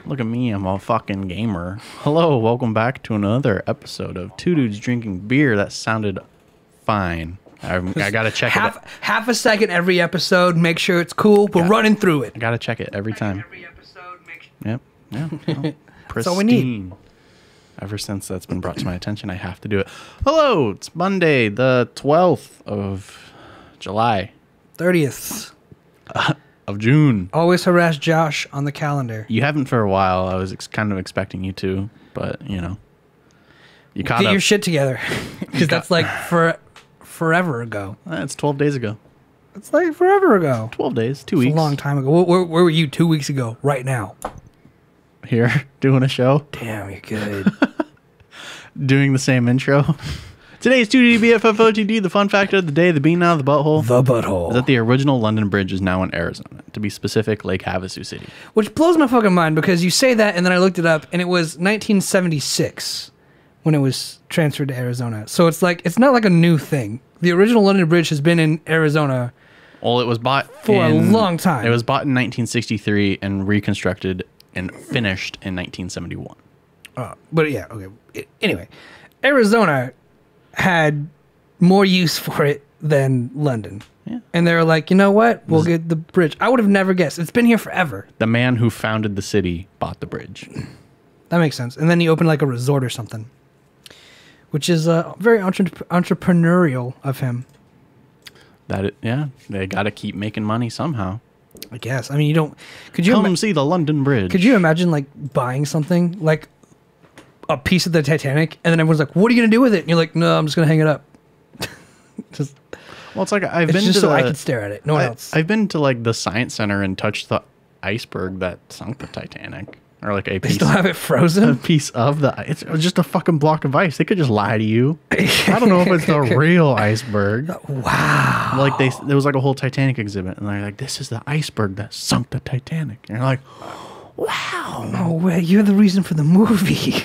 Look at me, I'm a fucking gamer. Hello, welcome back to another episode of Two Dudes Drinking Beer. That sounded fine. I gotta check it. Half a second every episode. Make sure it's cool. We're running through it. I gotta check it every time. Yep. Yeah. Well, That's all we need. Ever since that's been brought to my attention, I have to do it. Hello, it's Monday, the 12th of July. 30th. Of June. Always harass Josh on the calendar. You haven't for a while. I was kind of expecting you to, but you know, you caught up. Get your shit together, because that's like forever ago. It's 12 days ago. It's like forever ago. 12 days, 2 weeks. A long time ago. Where were you 2 weeks ago? Right now. Here doing a show. Damn, you're good. Doing the same intro. Today's 2D BFFOTD, the fun fact of the day, the bean out of the butthole. The butthole. Is that the original London Bridge is now in Arizona. To be specific, Lake Havasu City. Which blows my fucking mind, because you say that and then I looked it up and it was 1976 when it was transferred to Arizona. So it's like, it's not like a new thing. The original London Bridge has been in Arizona. Well, it was bought for a long time. It was bought in 1963 and reconstructed and finished in 1971. But yeah, okay. Anyway, Arizona had more use for it than London. Yeah. And they were like, you know what? We'll get the bridge. I would have never guessed. It's been here forever. The man who founded the city bought the bridge. That makes sense. And then he opened like a resort or something, which is very entrepreneurial of him. They got to keep making money somehow. I guess. I mean, you don't... Could you Come see the London Bridge. Could you imagine like buying something like a piece of the Titanic, and then everyone's like, "What are you gonna do with it?" And you're like, "No, I'm just gonna hang it up." Just well, it's like I've it's been just to so the, I could stare at it. No one else. I've been to like the Science Center and touched the iceberg that sunk the Titanic, or like they still have it frozen. A piece of the. It's just a fucking block of ice. They could just lie to you. I don't know if it's the real iceberg. Wow. Like there was like a whole Titanic exhibit, and they're like, "This is the iceberg that sunk the Titanic," and you're like, "Wow." No way. You're the reason for the movie.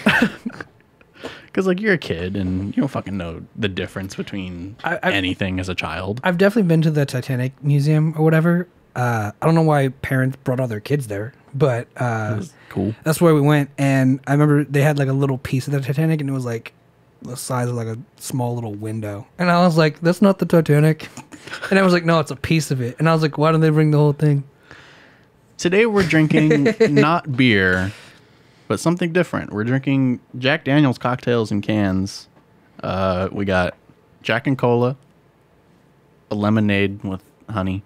Because, like, you're a kid and you don't fucking know the difference between anything as a child. I've definitely been to the Titanic Museum or whatever. I don't know why parents brought all their kids there, but It was cool. That's where we went. And I remember they had, like, a little piece of the Titanic, and it was, like, the size of, like, a small little window. And I was like, that's not the Titanic. And I was like, no, it's a piece of it. And I was like, why don't they bring the whole thing? Today we're drinking not beer, but something different. We're drinking Jack Daniel's cocktails in cans. We got Jack and Cola, a lemonade with honey,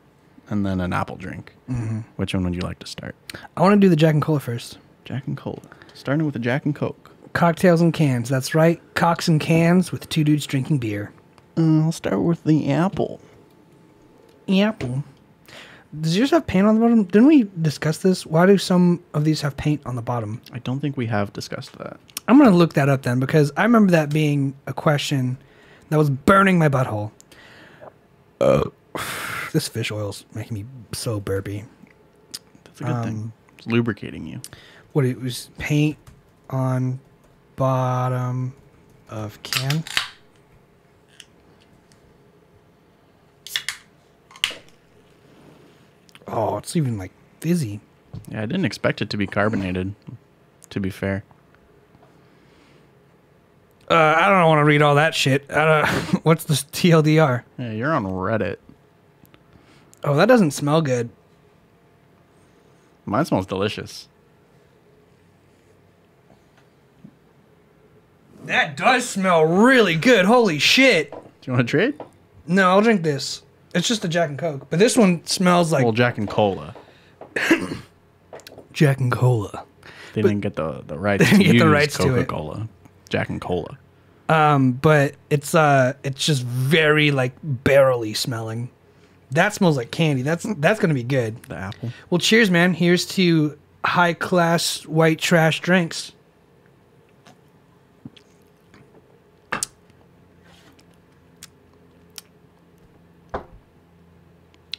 and then an apple drink. Mm-hmm. Which one would you like to start? I want to do the Jack and Cola first. Jack and Cola. Starting with the Jack and Coke. Cocktails in cans. That's right. Cocks in cans with two dudes drinking beer. I'll start with the apple. Apple. Does yours have paint on the bottom? Didn't we discuss this? Why do some of these have paint on the bottom? I don't think we have discussed that. I'm going to look that up then, because I remember that being a question that was burning my butthole. This fish oil's making me so burpy. That's a good thing. It's lubricating you. What, it was paint on bottom of can? Oh, it's even like fizzy. Yeah, I didn't expect it to be carbonated, to be fair. I don't want to read all that shit. What's the TLDR? Yeah, you're on Reddit. Oh, that doesn't smell good. Mine smells delicious. That does smell really good. Holy shit. Do you want to trade? No, I'll drink this. It's just a Jack and Coke. But this one smells like... Well, Jack and Cola. Jack and Cola. They didn't get the rights to use Coca-Cola. Jack and Cola. But it's just very like barrel-y smelling. That smells like candy. That's gonna be good. The apple. Well, cheers, man. Here's to high-class white trash drinks.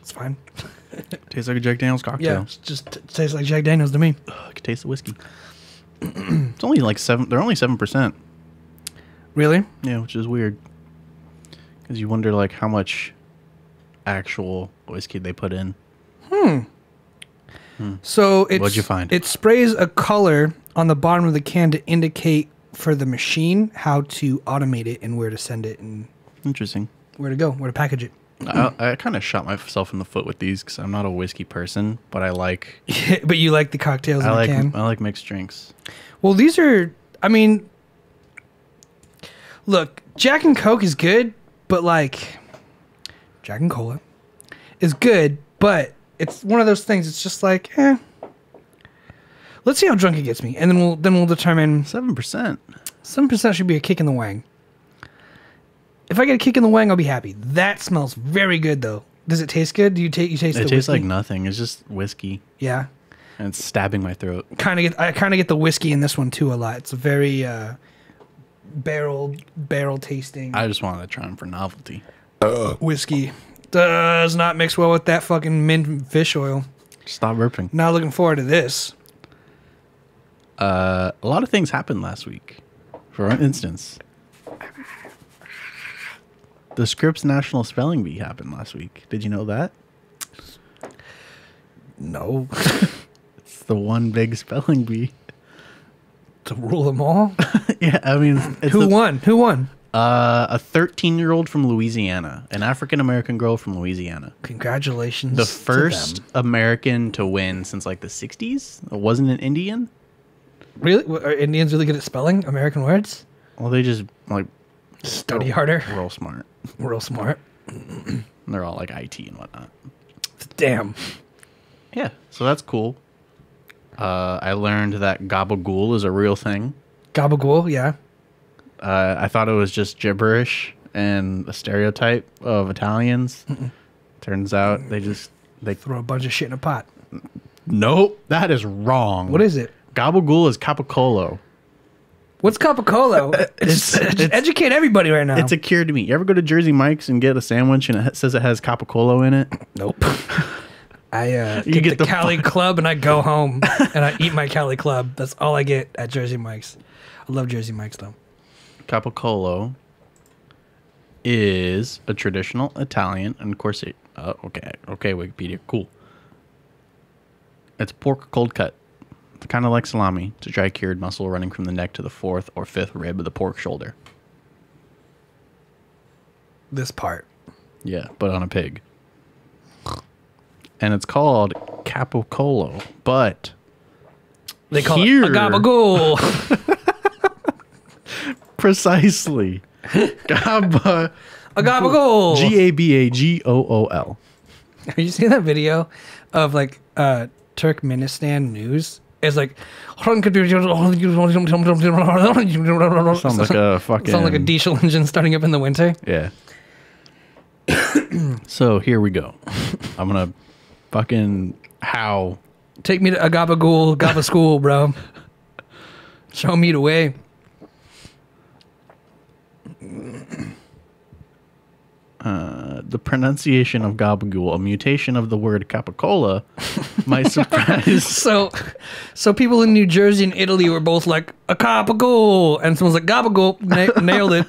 It's fine. Tastes like a Jack Daniel's cocktail. Yeah, it just tastes like Jack Daniels to me. I can taste the whiskey. It's only like 7%. They're only 7%. Really? Yeah, which is weird. Because you wonder like how much actual whiskey they put in. So it's, What'd you find? It sprays a color on the bottom of the can to indicate for the machine how to automate it and where to send it and Interesting. where to go, where to package it. I kind of shot myself in the foot with these because I'm not a whiskey person, but I like But you like the cocktails in the can? I like mixed drinks. Well, these are, I mean, look, Jack and Coke is good, but like, Jack and Cola is good, but it's one of those things, it's just like, let's see how drunk it gets me, and then we'll determine. 7%. 7% should be a kick in the wang. If I get a kick in the wang, I'll be happy. That smells very good, though. Does it taste good? Do you taste the whiskey? It tastes like nothing. It's just whiskey. Yeah. And it's stabbing my throat. I kind of get the whiskey in this one too a lot. It's a very barrel tasting. I just wanted to try them for novelty. Whiskey does not mix well with that fucking mint fish oil. Stop burping. Not looking forward to this. A lot of things happened last week. For instance, the Scripps National Spelling Bee happened last week. Did you know that? No. It's the one big spelling bee. To rule them all? Yeah, I mean... Who won? Who won? A 13-year-old from Louisiana. An African-American girl from Louisiana. Congratulations. The to first them. American to win since like the 60s. It wasn't an Indian. Really? Are Indians really good at spelling American words? Well, they just like... Study harder. Real smart. Real smart. And they're all like IT and whatnot. Damn. Yeah, so that's cool. I learned that gabagool is a real thing. Gabagool, yeah. I thought it was just gibberish and a stereotype of Italians. Turns out they Throw a bunch of shit in a pot. Nope, that is wrong. What is it? Gabagool is capicolo. What's Capicolo? It's educate everybody right now. It's a cured meat. You ever go to Jersey Mike's and get a sandwich and it says it has capicolo in it? Nope. I get the Cali Club and I go home and I eat my Cali Club. That's all I get at Jersey Mike's. I love Jersey Mike's though. Capicolo is a traditional Italian, and of course, okay, Wikipedia, cool. It's pork cold cut, kind of like salami. It's a dry cured muscle running from the neck to the fourth or fifth rib of the pork shoulder. This part. Yeah, but on a pig. And it's called capicolo, but They call it a gabagool. Precisely. A gabagool. Gabagool. Have you seen that video of like Turkmenistan news? It's like sounds like a fucking sounds like a diesel engine starting up in the winter. Yeah. So here we go. I'm gonna fucking how. Take me to a gabagool, gaba school, bro. Show me the way. The pronunciation of gabagool, a mutation of the word capicola, might surprise. So people in New Jersey and Italy were both like a gabagool, and someone's like gabagool, nailed it.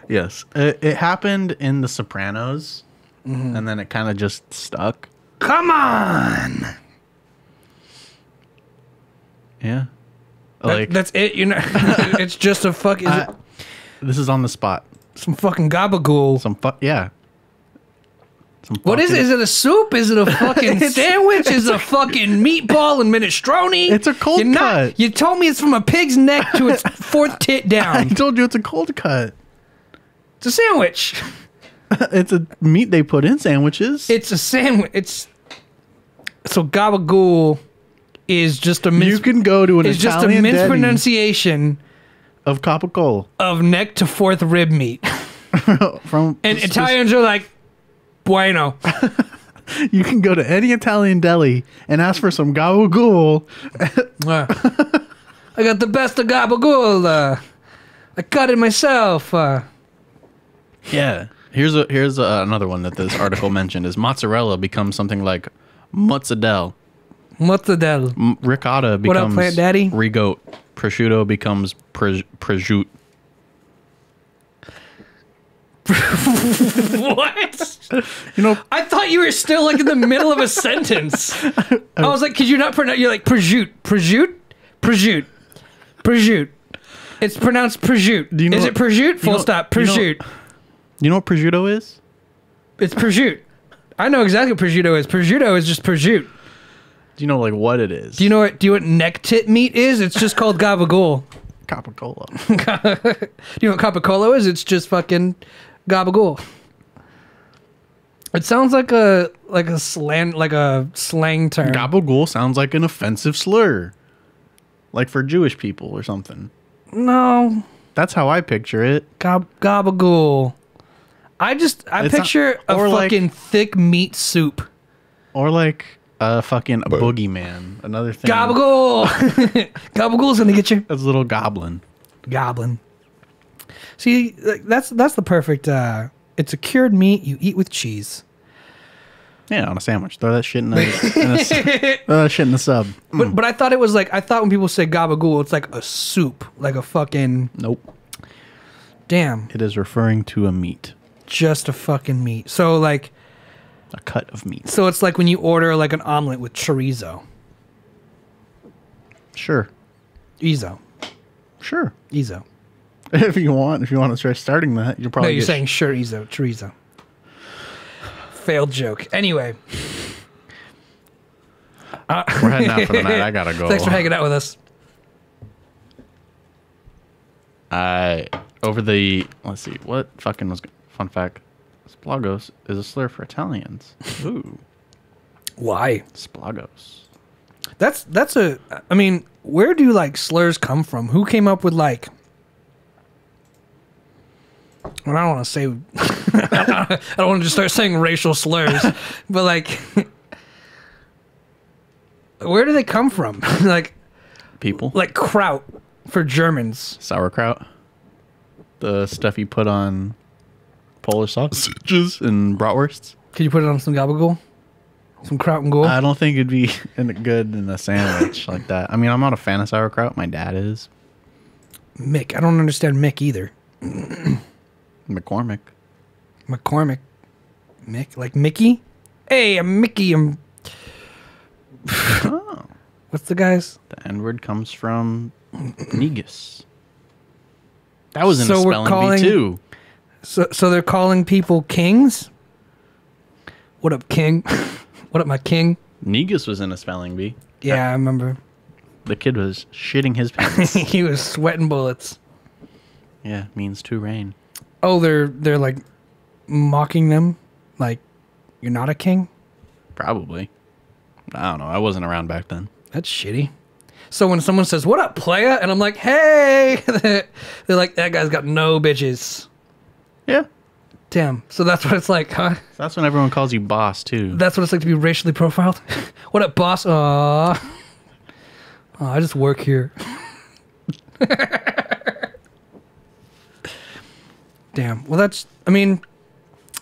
Yes, it happened in The Sopranos, and then it kind of just stuck. Come on. Yeah, like That's it. You know, it's just a fuck. Is it this is on the spot. some fucking gabagool? Yeah. What is it? Is it a soup? Is it a fucking sandwich? Is it a fucking meatball and minestrone? It's a cold cut. You told me it's from a pig's neck to its fourth tit I down. told you it's a cold cut. It's a sandwich. It's a meat they put in sandwiches. It's a sandwich. So gabagool is just a You can go to an it's just a Italian mispronunciation of capicola. of neck to fourth rib meat. From And Italians are like, bueno. You can go to any Italian deli and ask for some gabagool. I got the best of gabagool. I cut it myself. Yeah. Here's another one that this article mentioned is mozzarella becomes something like mozzarella. Mozzarella. Ricotta becomes What up, Plant Daddy? rigotte. Prosciutto becomes prosciutto. What? You know, I thought you were still like in the middle of a sentence. I was like, could you not pronounce? You're like prosciutto, prosciutto, prosciutto, prosciutto. It's pronounced prosciutto. Do you know is it prosciutto? Full stop. Prosciutto. You know what prosciutto is? It's prosciutto. I know exactly what prosciutto is. Prosciutto is just prosciutto. Do you know like what it is? Do you know what neck tit meat is? It's just called gabagool. Capicola. Do you know what capicola is? It's just fucking gabagool. It sounds like a slang term. Gabagool sounds like an offensive slur, like for Jewish people or something. No, That's how I picture it. gabagool. I picture a fucking thick meat soup. Or like a fucking boogeyman. Another thing. Gabagool. Gabagool's gonna get you. That's a little goblin. Goblin. See, that's the perfect. It's a cured meat you eat with cheese. Yeah, on a sandwich. Throw that shit in the throw that shit in the sub. But I thought it was like, I thought when people say gabagool, it's like a soup, like a fucking. Nope. Damn. It is referring to a meat. Just a fucking meat. So like. A cut of meat. So it's like when you order like an omelet with chorizo. Sure. Ezo. Sure. Ezo. If you want to try starting that, you'll probably. No, you're saying sure, Ezo. Chorizo. Failed joke. Anyway. We're heading out for the night. I gotta go. Thanks for hanging out with us. Let's see. What fucking was. Fun fact. Splagos is a slur for Italians. Ooh. Why? Splagos. I mean, where do like slurs come from? Who came up with like, well, I don't want to say, I don't want to just start saying racial slurs, but like, where do they come from? Like, People. like kraut for Germans. Sauerkraut. The stuff you put on Polish sausages and bratwursts. Could you put it on some gabagool? Some kraut and gold? I don't think it'd be good in a sandwich like that. I mean, I'm not a fan of sauerkraut. My dad is. Mick. I don't understand Mick either. McCormick. McCormick. Mick? Like Mickey? Hey, I'm Mickey. I'm... Oh. What's the guy's? The N-word comes from negus. That was in a So we're spelling calling- bee too. So they're calling people kings? What up, king? What up, my king? Negus was in a spelling bee. Yeah, I remember. The kid was shitting his pants. He was sweating bullets. Yeah, means to rain. Oh, they're like mocking them? Like, you're not a king? Probably. I don't know. I wasn't around back then. That's shitty. So when someone says, what up, playa? And I'm like, hey! They're like, that guy's got no bitches. Yeah. Damn. So that's what it's like, huh? That's when everyone calls you boss, too. That's what it's like to be racially profiled? What up, boss? Aw. Oh, I just work here. Damn. Well, I mean,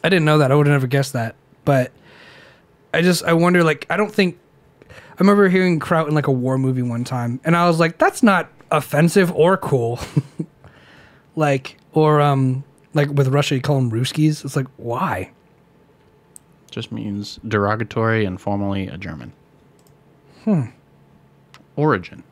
I didn't know that. I would have never guessed that. But I wonder, like, I remember hearing kraut in like a war movie one time, and I was like, that's not offensive or cool. Like, or, like with Russia, you call them Ruskies. It's like, why? Just means derogatory and formerly a German. Origin.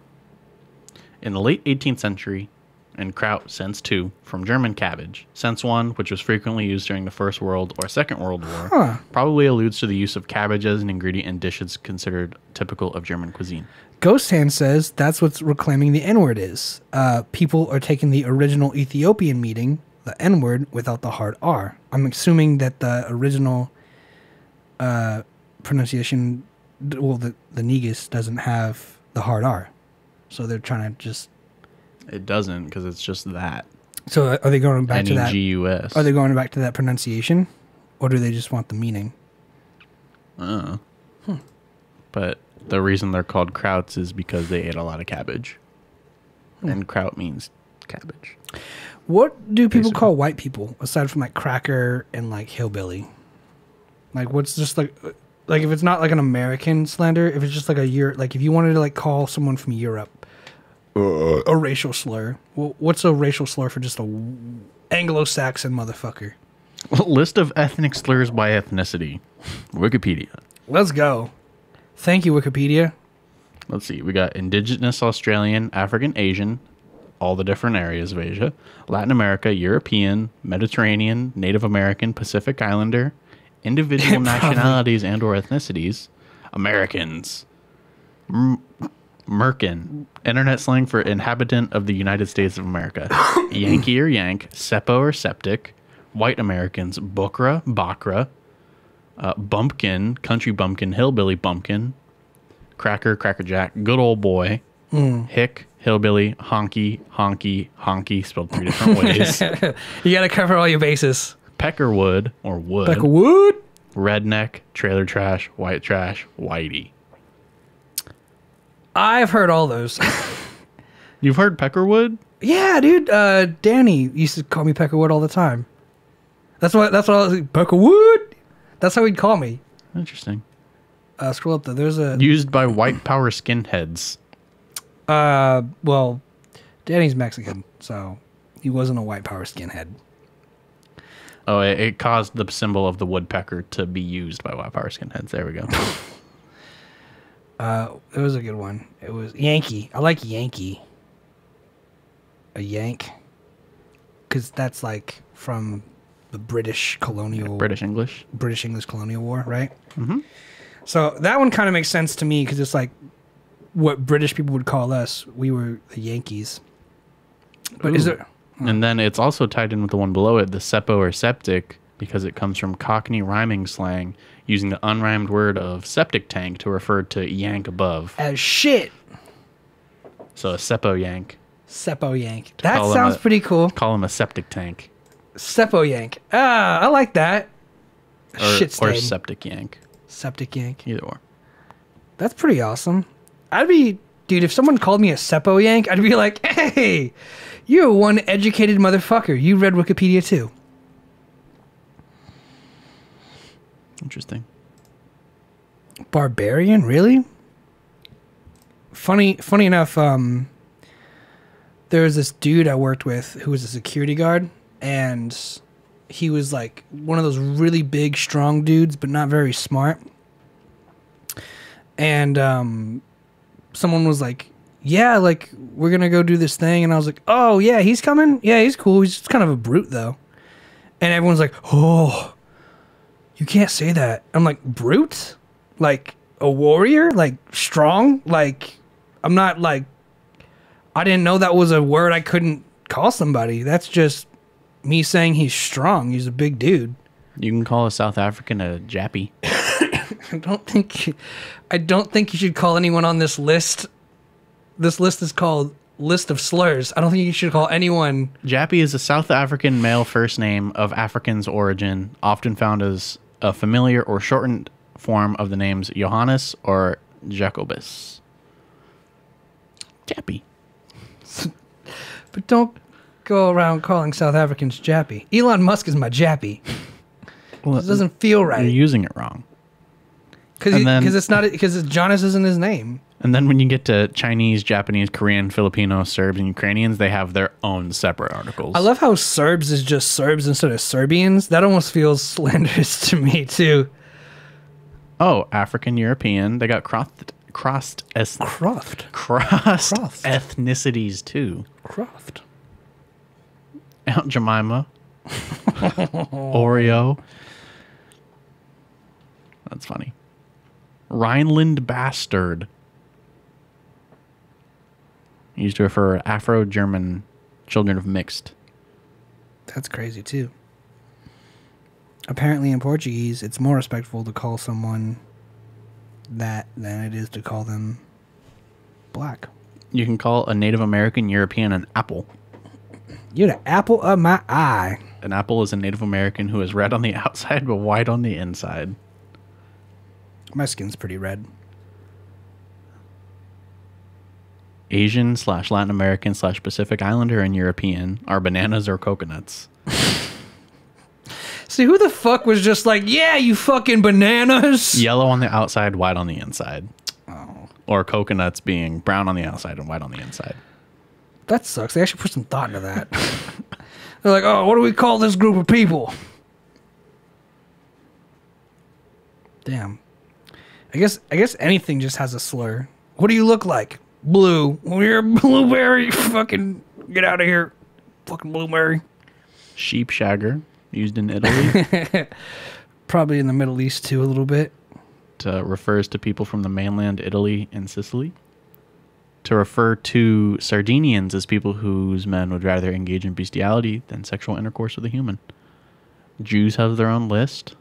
In the late 18th century, and kraut, sense 2, from German cabbage. Sense 1, which was frequently used during the First World or Second World War, probably alludes to the use of cabbage as an ingredient in dishes considered typical of German cuisine. Ghost Hand says that's what's reclaiming the N-word is. People are taking the original Ethiopian meaning, the N-word, without the hard R. I'm assuming that the original pronunciation, well, the negus doesn't have the hard R. So they're trying to just... It doesn't, because it's just that. So are they going back to that? N-E-G-U-S. Are they going back to that pronunciation? Or do they just want the meaning? But the reason they're called krauts is because they ate a lot of cabbage. And kraut means cabbage. What do people call white people, aside from like cracker and like hillbilly? Like what's just like if it's not like an American slander, if it's just like like if you wanted to like call someone from Europe a racial slur, well, what's a racial slur for just a Anglo-Saxon motherfucker? List of ethnic slurs by ethnicity. Wikipedia. Let's go. Thank you, Wikipedia. Let's see. We got Indigenous Australian, African, Asian, all the different areas of Asia, Latin America, European, Mediterranean, Native American, Pacific Islander, individual nationalities and or ethnicities, Americans, Merkin, internet slang for inhabitant of the United States of America, Yankee or Yank, Seppo or Septic, white Americans, Bukra, Bakra, Bumpkin, country bumpkin, hillbilly bumpkin, cracker, crackerjack, good old boy, hick, hillbilly, honky, honky, honky, spelled 3 different ways. You gotta cover all your bases. Peckerwood or wood, Peckerwood, redneck, trailer trash, whitey. I've heard all those. You've heard Peckerwood? Yeah, dude. Danny used to call me Peckerwood all the time. That's what I was like, Peckerwood. That's how he'd call me. Interesting. Scroll up though. There's a used by white power skinheads. Well, Danny's Mexican, so he wasn't a white power skinhead. Oh, it caused the symbol of the woodpecker to be used by white power skinheads. There we go. It was a good one. It was Yankee. I like Yankee. A Yank. Because that's like from the British colonial... British English colonial war, right? Mm-hmm. So that one kind of makes sense to me because it's like what British people would call us. We were the Yankees. But is there... And then it's also tied in with the one below it, the seppo or septic, because it comes from Cockney rhyming slang, using the unrhymed word of septic tank to refer to yank above. As shit. So a seppo yank. Seppo yank. That sounds pretty cool. Call him a septic tank. Seppo yank. Ah, I like that. Or septic yank. Septic yank. Either or. That's pretty awesome. Dude, if someone called me a seppo yank, I'd be like, hey, you're one educated motherfucker. You read Wikipedia too. Interesting. Barbarian, really? Funny enough, there was this dude I worked with who was a security guard, and he was like one of those really big, strong dudes, but not very smart. And someone was like, yeah, like, we're gonna go do this thing, and I was like, oh, yeah, he's coming? Yeah, he's cool. He's just kind of a brute, though. And everyone's like, oh, you can't say that. I'm like, brute? Like, a warrior? Like, strong? Like, I'm not, like, I didn't know that was a word I couldn't call somebody. That's just me saying he's strong. He's a big dude. You can call a South African a jappy. I don't think you should call anyone on this list. This list is called List of Slurs. I don't think you should call anyone. Jappy is a South African male first name of Afrikaans origin, often found as a familiar or shortened form of the names Johannes or Jacobus. Jappy. But don't go around calling South Africans Jappy. Elon Musk is my Jappy. Well, it doesn't feel right. You're using it wrong. Because Jonas isn't his name. And then when you get to Chinese, Japanese, Korean, Filipino, Serbs, and Ukrainians, they have their own separate articles. I love how Serbs is just Serbs instead of Serbians. That almost feels slanderous to me, too. Oh, African European. They got crossed ethnicities, too. Croft. Aunt Jemima. Oreo. That's funny. Rhineland bastard. Used to refer to Afro-German children of mixed. That's crazy, too. Apparently in Portuguese, it's more respectful to call someone that than it is to call them black. You can call a Native American European an apple. You're the apple of my eye. An apple is a Native American who is red on the outside but white on the inside. My skin's pretty red. Asian / Latin American / Pacific Islander and European are bananas or coconuts. See, who the fuck was just like, yeah, you fucking bananas? Yellow on the outside, white on the inside. Oh. Or coconuts being brown on the outside and white on the inside. That sucks. They actually put some thought into that. They're like, oh, what do we call this group of people? Damn. I guess anything just has a slur. What do you look like? Blue. Well, you're a blueberry. Fucking get out of here. Fucking blueberry. Sheep shagger, used in Italy. Probably in the Middle East too, a little bit. Refers to people from the mainland Italy and Sicily. To refer to Sardinians as people whose men would rather engage in bestiality than sexual intercourse with a human. Jews have their own list.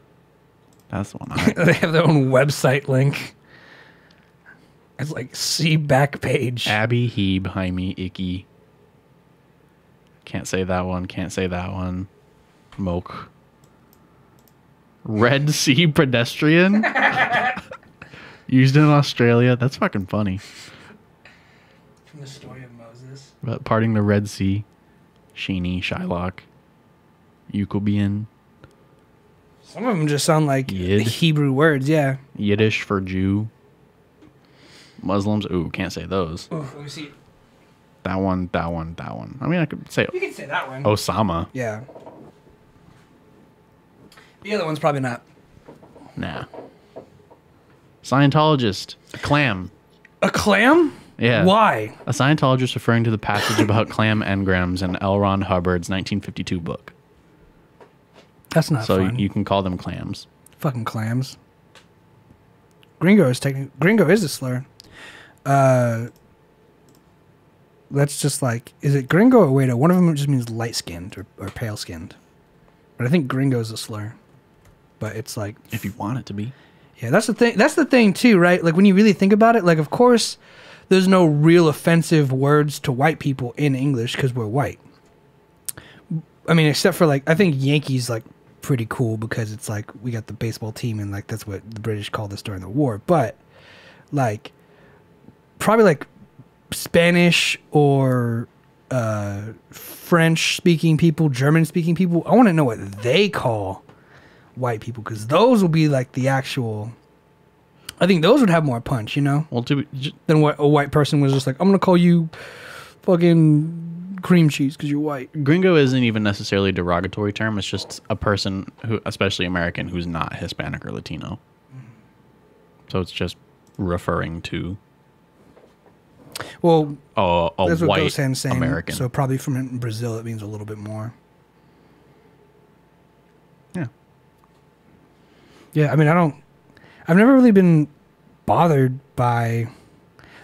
That's the one They have their own website link. It's like, see back page. Abby, Hebe, Jaime, Icky. Can't say that one. Can't say that one. Moke. Red Sea pedestrian. Used in Australia. That's fucking funny. From the story of Moses. But parting the Red Sea. Sheeny, Shylock. Eucobian. Some of them just sound like Yid. Hebrew words, yeah. Yiddish for Jew. Muslims. Ooh, can't say those. Ooh, let me see. That one, that one, that one. I mean, I could say You can say that one. Osama. Yeah. The other one's probably not. Nah. Scientologist. A clam. A clam? Yeah. Why? A Scientologist referring to the passage about clam engrams in L. Ron Hubbard's 1952 book. That's not So fun. you can call them clams. Fucking clams. Gringo is a slur. That's just like, is it gringo or Wado? One of them just means light skinned or pale skinned. But I think gringo is a slur. But it's like, If you want it to be. yeah, that's the thing. That's the thing too, right? Like when you really think about it, like of course, there's no real offensive words to white people in English because we're white. I mean, except for like, I think Yankees like pretty cool because it's like we got the baseball team and like that's what the British called us during the war. But like, probably like Spanish or French speaking people, German speaking people, I want to know what they call white people because those will be like the actual. I think those would have more punch, you know, Well, than what a white person was just like. I'm gonna call you fucking cream cheese because you're white. gringo isn't even necessarily a derogatory term. It's just a person who, especially American, who's not Hispanic or Latino. So it's just referring to Well, a that's what white goes hand saying. American. So probably from Brazil, it means a little bit more. Yeah. Yeah, I mean, I've never really been bothered by.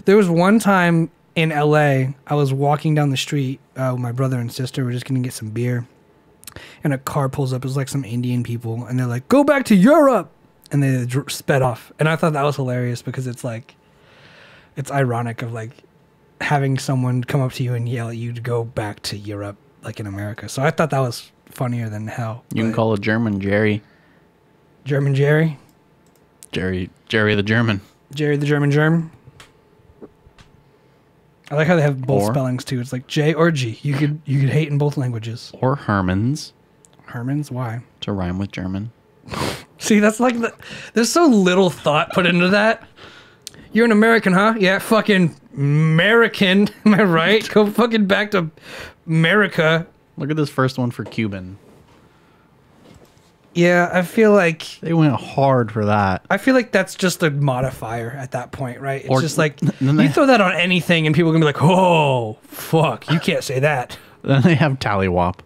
There was one time in LA, I was walking down the street with my brother and sister. We're just gonna get some beer, and a car pulls up. It was like some Indian people, and they're like, "Go back to Europe," and they sped off. And I thought that was hilarious because it's like, it's ironic of like having someone come up to you and yell at you to go back to Europe, like in America. So I thought that was funnier than hell. You can call a German Jerry. German Jerry. Jerry the German. Jerry the German Germ. I like how they have both Or- spellings too. It's like J or G. You could hate in both languages. Or Hermans, Herman's, why? to rhyme with German. See, that's like there's so little thought put into that. You're an American, huh? Yeah, fucking American. Am I right? Go fucking back to America. Look at this first one for Cuban. Yeah, I feel like They went hard for that. that's just a modifier at that point, right? It's Or- just like then they- you throw that on anything and people are gonna be like, "Oh, fuck, you can't say that." Then they have Tallywop.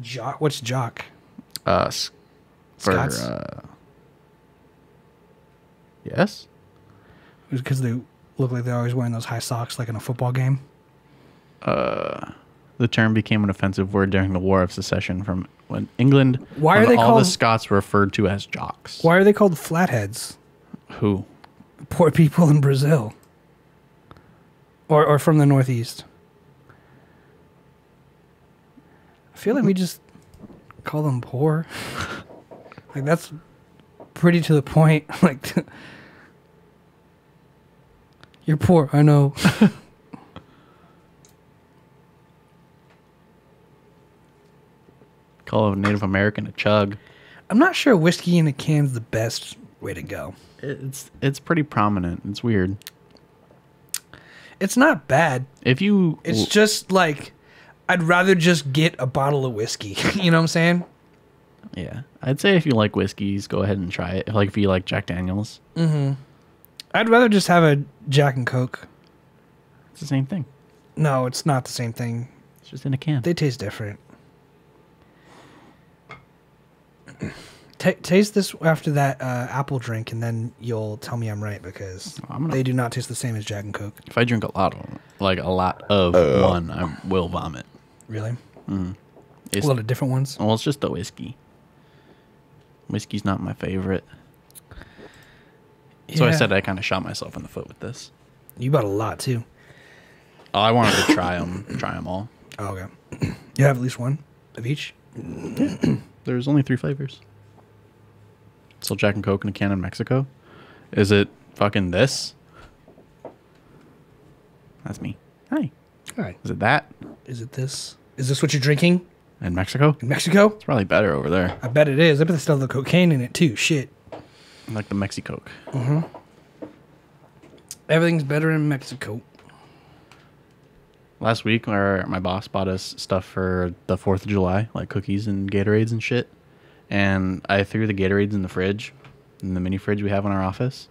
Jock, what's jock? For, Scots? Yes? Because they look like they're always wearing those high socks, like in a football game. The term became an offensive word during the War of Secession from when England. Why are when they all the called- Scots were referred to as jocks? Why are they called flatheads? Who? Poor people in Brazil, or from the Northeast. I feel like we just call them poor. Like that's pretty to the point. Like you're poor, I know. Call a Native American a chug. I'm not sure whiskey in a can's the best way to go. It's pretty prominent. It's weird. It's not bad. If you It's just like I'd rather just get a bottle of whiskey. You know what I'm saying? Yeah. I'd say if you like whiskeys, go ahead and try it. Like if you like Jack Daniels, I'd rather just have a Jack and Coke. it's the same thing. No, it's not the same thing. It's just in a can. They taste different. Taste this after that apple drink, and then you'll tell me I'm right, because they do not taste the same as Jack and Coke. If I drink a lot of them, like a lot of one, I will vomit. Really? It's, A lot of different ones? well, it's just the whiskey. Whiskey's not my favorite. So I said I kind of shot myself in the foot with this. You bought a lot, too. Oh, I wanted to try them all. Oh, okay. You have at least one of each? There's only 3 flavors. So Jack and Coke in a can in Mexico. Is it fucking this? That's me. Hi. Hi. Is it that Is it this? Is this what you're drinking in Mexico? in Mexico? It's probably better over there. I bet it is. I bet they still have the cocaine in it, too. Shit. I like the Mexicoke. Everything's better in Mexico. Last week, my boss bought us stuff for the 4th of July, like cookies and Gatorades and shit. And I threw the Gatorades in the fridge, in the mini fridge we have in our office.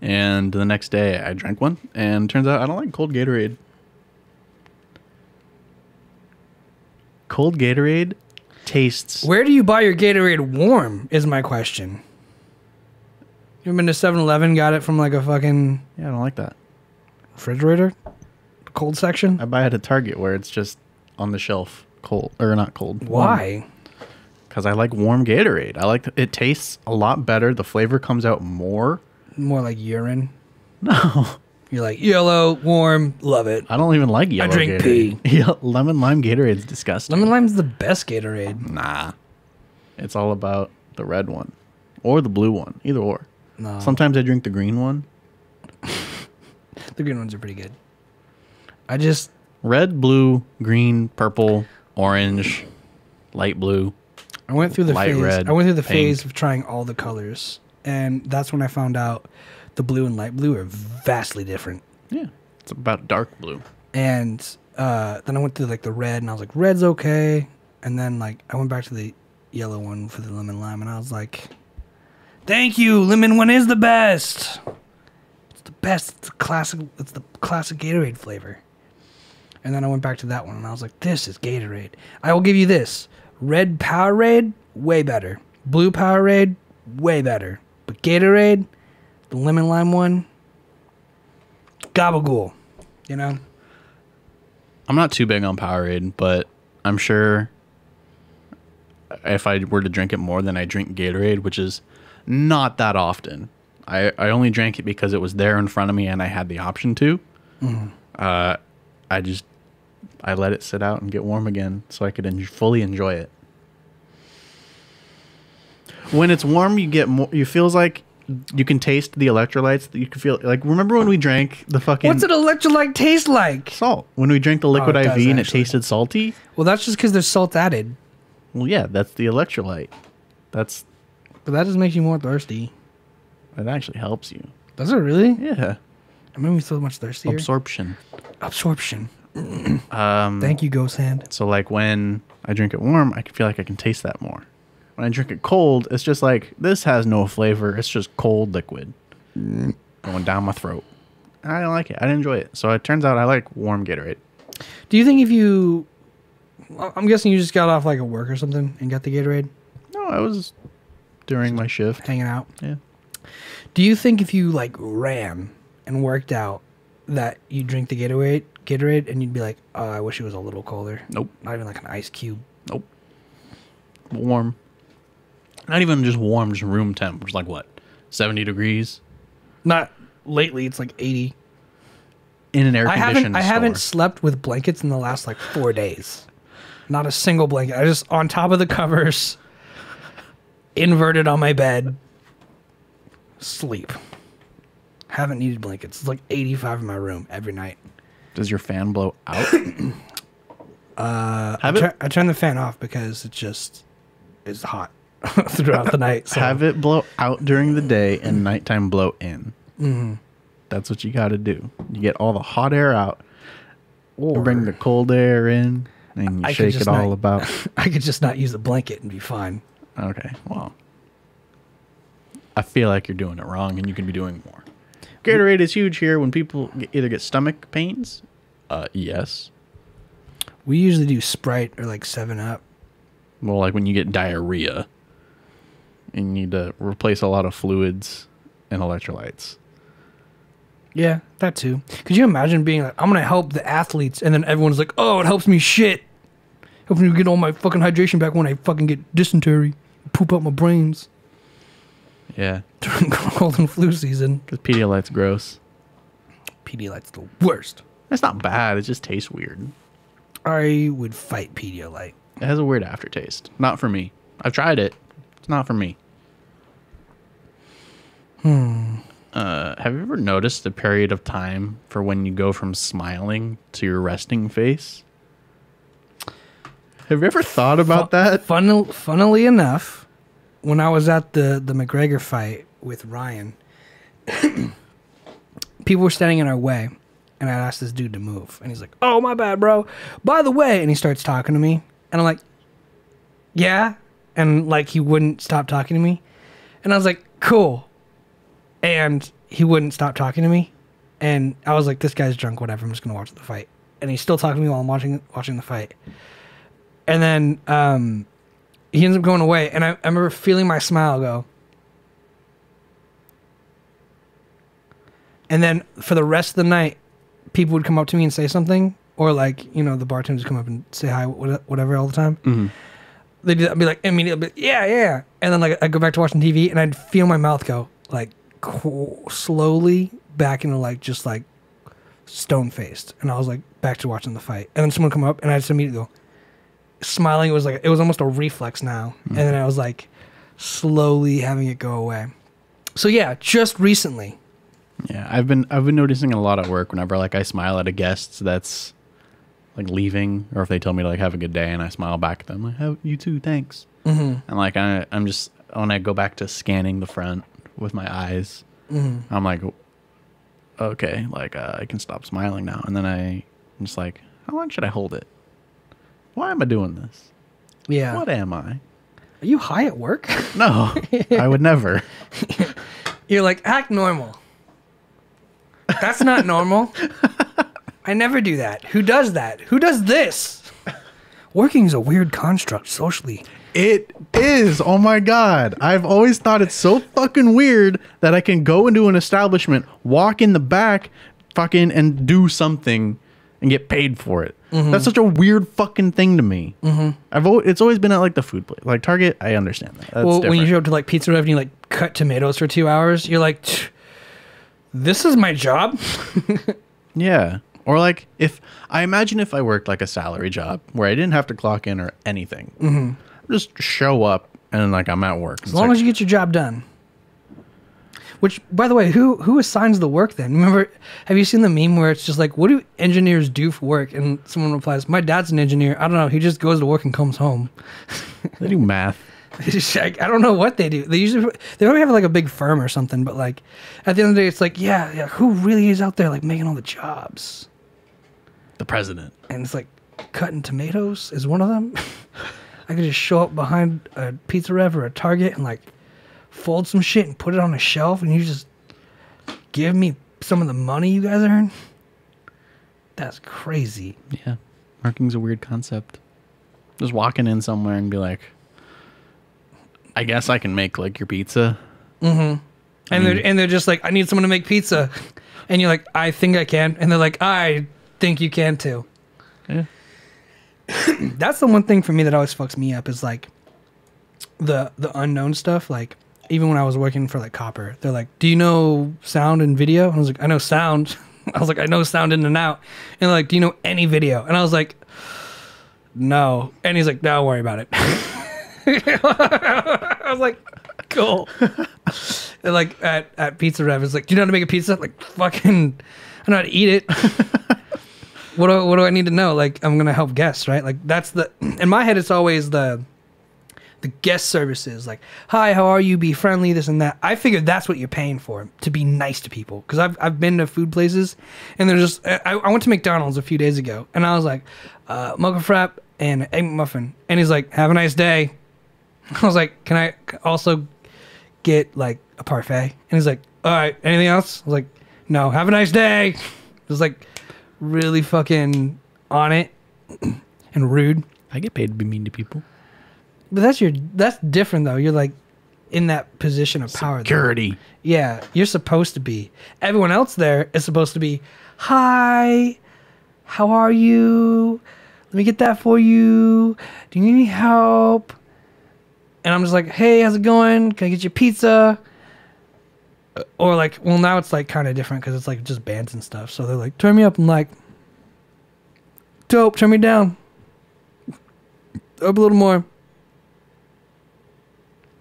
And the next day, I drank one, and turns out I don't like cold Gatorade. Cold Gatorade tastes... Where do you buy your Gatorade warm, is my question. You ever been to 7-Eleven, got it from like a fucking Yeah, I don't like that. refrigerator? Cold section? I buy it at Target where it's just on the shelf, cold, or not cold. Why? Because I like warm Gatorade. I like it tastes a lot better. The flavor comes out more. More like urine. No, You're like, yellow, warm, love it. I don't even like yellow drink Gatorade. Yeah, lemon lime Gatorade's disgusting. Lemon lime's the best Gatorade. Nah, it's all about the red one or the blue one, either or. No. Sometimes I drink the green one. The green ones are pretty good. I just... Red, blue, green, purple, orange, light blue. I went through the Light phase. red, I went through the pink. phase of trying all the colors, and that's when I found out the blue and light blue are vastly different. Yeah, it's about dark blue. And then I went through like the red, and I was like, red's okay. And then like I went back to the yellow one for the lemon lime, and I was like, thank you, lemon one is the best. It's the best. It's the classic. It's the classic Gatorade flavor. And then I went back to that one, and I was like, this is Gatorade. I will give you this. Red Powerade, way better. Blue Powerade, way better. But Gatorade, the lemon lime one, gabagool. You know? I'm not too big on Powerade, but I'm sure if I were to drink it more than I drink Gatorade, which is not that often. I only drank it because it was there in front of me and I had the option to. I let it sit out and get warm again so I could fully enjoy it. When it's warm, you get more. It feels like you can taste the electrolytes. That you can feel like. Remember when we drank the fucking What's an electrolyte taste like? salt? When we drank the liquid it IV does, and it actually. tasted salty. Well, that's just because there's salt added. Well, yeah, that's the electrolyte. But But that just makes you more thirsty. it actually helps you. Does it really? Yeah, It made me so much thirstier. absorption. Absorption. Thank you, Ghost Hand. So like when I drink it warm, I can feel like I can taste that more. When I drink it cold, it's just like, this has no flavor. It's just cold liquid going down my throat. I don't like it. I didn't enjoy it. So it turns out I like warm Gatorade. Do you think if you... I'm guessing you just got off like a work or something and got the Gatorade? No, I was during my shift. Hanging out? Yeah. Do you think if you like ran and worked out that you'd drink the Gatorade and you'd be like, oh, I wish it was a little colder? Nope. Not even like an ice cube. Nope. Warm. Not even just warm, just room temp, which is like what? 70 degrees? Not lately. It's like 80. In an air-conditioned I haven't store. slept with blankets in the last like 4 days. Not a single blanket. I just on top of the covers, inverted on my bed, sleep. Haven't needed blankets. It's like 85 in my room every night. Does your fan blow out? I turn the fan off because it's hot throughout the night. So. Have it blow out during the day and nighttime blow in. Mm-hmm. That's what you got to do. You get all the hot air out, Or bring the cold air in. and I you could shake just it all not- about. I could just not use a blanket and be fine. Okay, well, I feel like you're doing it wrong, and you can be doing more. Gatorade is huge here when people either get stomach pains. Yes. We usually do Sprite or like 7-Up. Well, like when you get diarrhea, and you need to replace a lot of fluids and electrolytes. Yeah, that too. Could you imagine being like, I'm going to help the athletes, and then everyone's like, oh, it helps me shit. Helps me get all my fucking hydration back when I fucking get dysentery, poop out my brains Yeah, during cold and flu season. because Pedialyte's gross. Pedialyte's the worst. It's not bad. It just tastes weird. I would fight Pedialyte. It has a weird aftertaste. Not for me. I've tried it. It's not for me. Have you ever noticed the period of time for when you go from smiling to your resting face? Have you ever thought about that? Funnily enough, when I was at the McGregor fight with Ryan, people were standing in our way, and I asked this dude to move, and he's like, "Oh, my bad, bro. By the way," and he starts talking to me, and I'm like, "Yeah," and like he wouldn't stop talking to me, and I was like, "Cool," and he wouldn't stop talking to me, and I was like, "This guy's drunk. Whatever. I'm just gonna watch the fight," and he's still talking to me while I'm watching the fight. And then he ends up going away, and I remember feeling my smile go. And then for the rest of the night, people would come up to me and say something, or like, you know, the bartenders come up and say hi, whatever, all the time. Mm-hmm. They'd be like, immediately, yeah, yeah. And then like I go back to watching TV, and I'd feel my mouth go like slowly back into like just like stone faced, and I was like back to watching the fight. And then someone would come up, and I just immediately go. Smiling, it was almost a reflex now, and then I was like slowly having it go away. So yeah, just recently. Yeah, I've been noticing a lot at work whenever like I smile at a guest that's like leaving, or if they tell me to like have a good day and I smile back at them like, "Oh, you too, thanks." And like I'm just when I go back to scanning the front with my eyes, I'm like, okay, like I can stop smiling now. And then I'm just like, how long should I hold it? Why am I doing this? Yeah. What am I? Are you high at work? No, I would never. You're like, act normal. That's not normal. I never do that. Who does that? Who does this? Working is a weird construct socially. It is. Oh my God. I've always thought it's so fucking weird that I can go into an establishment, walk in the back, fucking, and do something and get paid for it. That's such a weird fucking thing to me. It's always been at like the food place, like Target. I understand that. That's Well, different. when you show up to like Pizza Hut and you like cut tomatoes for 2 hours, you're like, this is my job. Yeah. Or like if I worked like a salary job where I didn't have to clock in or anything, just show up and like I'm at work. As long as you get your job done. Which, by the way, who assigns the work then? Remember, have you seen the meme where it's just like, what do engineers do for work? And someone replies, my dad's an engineer. I don't know. He just goes to work and comes home. they do math. I don't know what they do. They probably have like a big firm or something. But like, at the end of the day, it's like, yeah, who really is out there like making all the jobs? The president. And it's like, cutting tomatoes is one of them. I could just show up behind a Pizza Rev or a Target and like fold some shit and put it on a shelf, and you just give me some of the money you guys earn. That's crazy. Yeah, working's a weird concept. Just walking in somewhere and be like, I guess I can make like your pizza. And they're just like, I need someone to make pizza, and you're like, I think I can, and they're like, I think you can too. Yeah. That's the one thing for me that always fucks me up is like the unknown stuff. Like even when I was working for like Copper, they're like, do you know sound and video? And I was like, I know sound. I was like, I know sound in and out. And they're like, do you know any video? And I was like, no. And he's like, don't worry about it. I was like, cool. And like at Pizza Rev, it's like, do you know how to make a pizza? Like fucking, I know how to eat it. What do I need to know? Like, I'm gonna help guests, right? Like, that's in my head, it's always the the guest services, like, hi, how are you? Be friendly, this and that. I figured that's what you're paying for, to be nice to people. Because I've been to food places, and they're just, I went to McDonald's a few days ago, and I was like, mocha frap and egg muffin. And he's like, have a nice day. I was like, can I also get like a parfait? And he's like, all right, anything else? I was like, no, have a nice day. It was like really fucking on it and rude. I get paid to be mean to people. But that's different though. You're like in that position of power. Security. Yeah, you're supposed to be. Everyone else there is supposed to be, hi, how are you? Let me get that for you. Do you need any help? And I'm just like, hey, how's it going? Can I get you pizza? Or like, well, now it's like kind of different because it's like just bands and stuff. So they're like, turn me up. I'm like, dope, turn me down. Up a little more.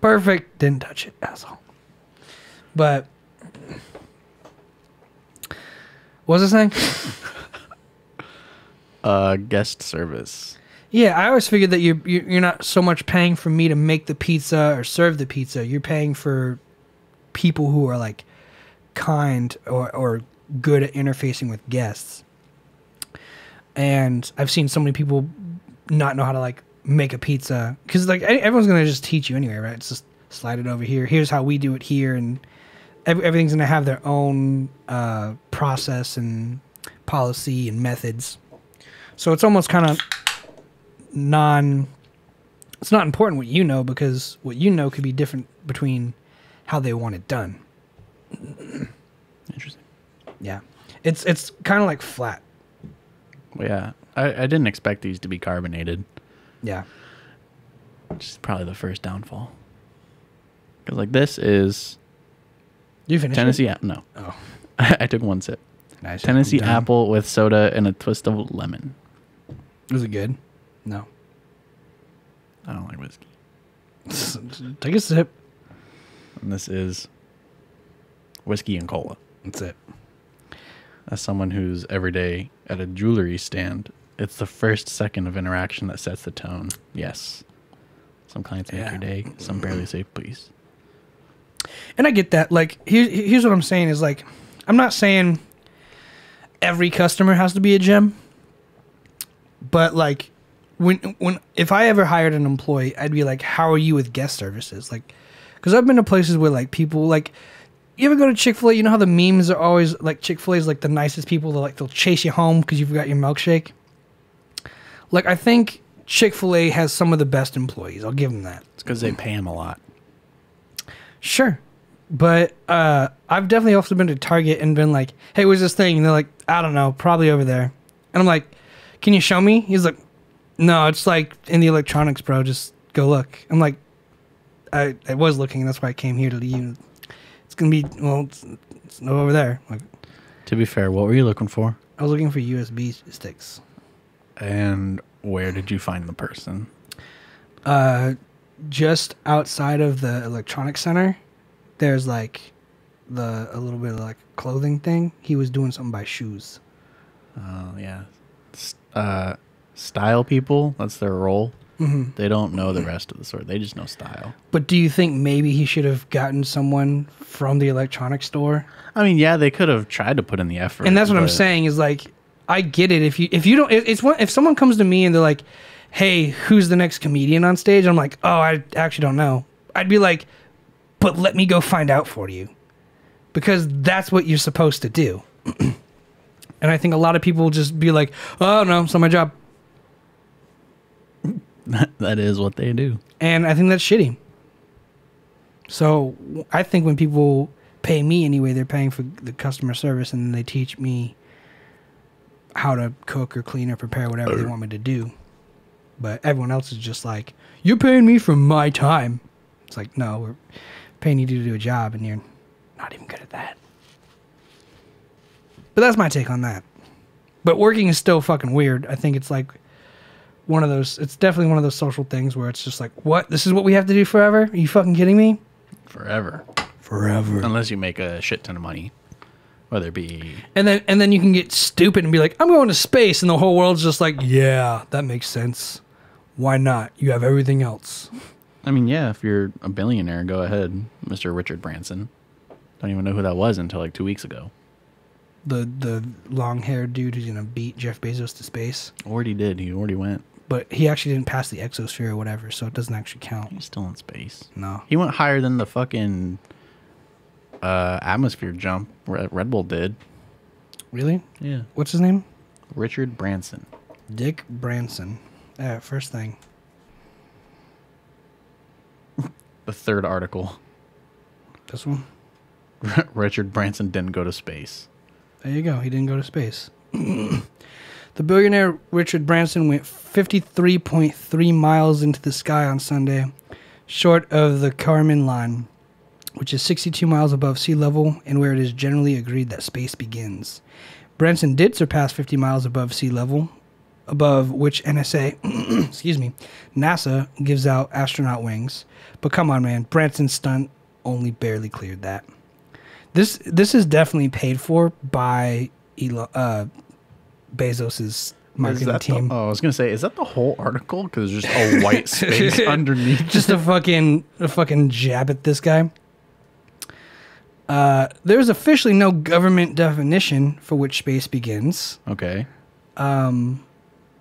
Perfect. Didn't touch it, asshole. But what was I saying? Guest service. Yeah, I always figured that you're not so much paying for me to make the pizza or serve the pizza. You're paying for people who are like kind or good at interfacing with guests. And I've seen so many people not know how to like make a pizza because like everyone's gonna just teach you anyway, right? It's just slide it over here. Here's how we do it here, and everything's gonna have their own process and policy and methods. So it's almost kind of it's not important what you know because what you know could be different between how they want it done. Interesting. Yeah, it's kind of like flat. Well, yeah, I didn't expect these to be carbonated. Yeah. Which is probably the first downfall. Because, like, this is... You finished Tennessee... it? No. Oh. I took one sip. Nice. Tennessee apple with soda and a twist of lemon. Was it good? No. I don't like whiskey. Take a sip. And this is whiskey and cola. That's it. As someone who's every day at a jewelry stand... It's the first second of interaction that sets the tone. Yes. Some clients make your day. Some barely say please. And I get that. Like, here's what I'm saying is like, I'm not saying every customer has to be a gem. But like, if I ever hired an employee, I'd be like, how are you with guest services? Like, because I've been to places where like people like, you ever go to Chick-fil-A? You know how the memes are always like Chick-fil-A is like the nicest people. They'll chase you home because you forgot your milkshake. Like, I think Chick-fil-A has some of the best employees. I'll give them that. It's because they pay them a lot. Sure. But I've definitely also been to Target and been like, hey, where's this thing? And they're like, I don't know, probably over there. And I'm like, can you show me? He's like, no, it's like in the electronics, bro. Just go look. I'm like, I was looking, and that's why I came here to you. It's going to be, well, it's over there. Like, to be fair, what were you looking for? I was looking for USB sticks. And where did you find the person? Just outside of the electronics center, there's like a little bit of like clothing thing. He was doing something by shoes. Oh, yeah. Style people, that's their role. Mm-hmm. They don't know the rest of the store. They just know style. But do you think maybe he should have gotten someone from the electronics store? I mean, yeah, they could have tried to put in the effort. And that's what I'm saying is like, I get it. If you don't, if someone comes to me and they're like, hey, who's the next comedian on stage? I'm like, oh, I actually don't know. I'd be like, but let me go find out for you. Because that's what you're supposed to do. And I think a lot of people just be like, oh, no, it's not my job. That is what they do. And I think that's shitty. So I think when people pay me anyway, they're paying for the customer service and then they teach me how to cook or clean or prepare whatever they want me to do. But everyone else is just like, you're paying me for my time. It's like, no, we're paying you to do a job and you're not even good at that. But that's my take on that. But working is still fucking weird. I think it's like one of those, it's definitely one of those social things where it's just like, what? This is what we have to do forever? Are you fucking kidding me? Forever. Forever. Unless you make a shit ton of money. Whether it be... And then you can get stupid and be like, I'm going to space. And the whole world's just like, yeah, that makes sense. Why not? You have everything else. I mean, yeah, if you're a billionaire, go ahead, Mr. Richard Branson. Don't even know who that was until like 2 weeks ago. The long-haired dude who's gonna beat Jeff Bezos to space. Already did. He already went. But he actually didn't pass the exosphere or whatever, so it doesn't actually count. He's still in space. No. He went higher than the fucking atmosphere jump Red Bull did. Really? Yeah. What's his name? Richard Branson. Dick Branson. First thing. The third article. This one? Richard Branson didn't go to space. There you go. He didn't go to space. The billionaire Richard Branson went 53.3 miles into the sky on Sunday, short of the Kármán line, which is 62 miles above sea level and where it is generally agreed that space begins. Branson did surpass 50 miles above sea level, above which NASA gives out astronaut wings. But come on, man, Branson's stunt only barely cleared that. This is definitely paid for by Bezos's marketing team. I was gonna say, is that the whole article? Because there's just a white space underneath. Just a fucking jab at this guy. There's officially no government definition for which space begins. Okay. But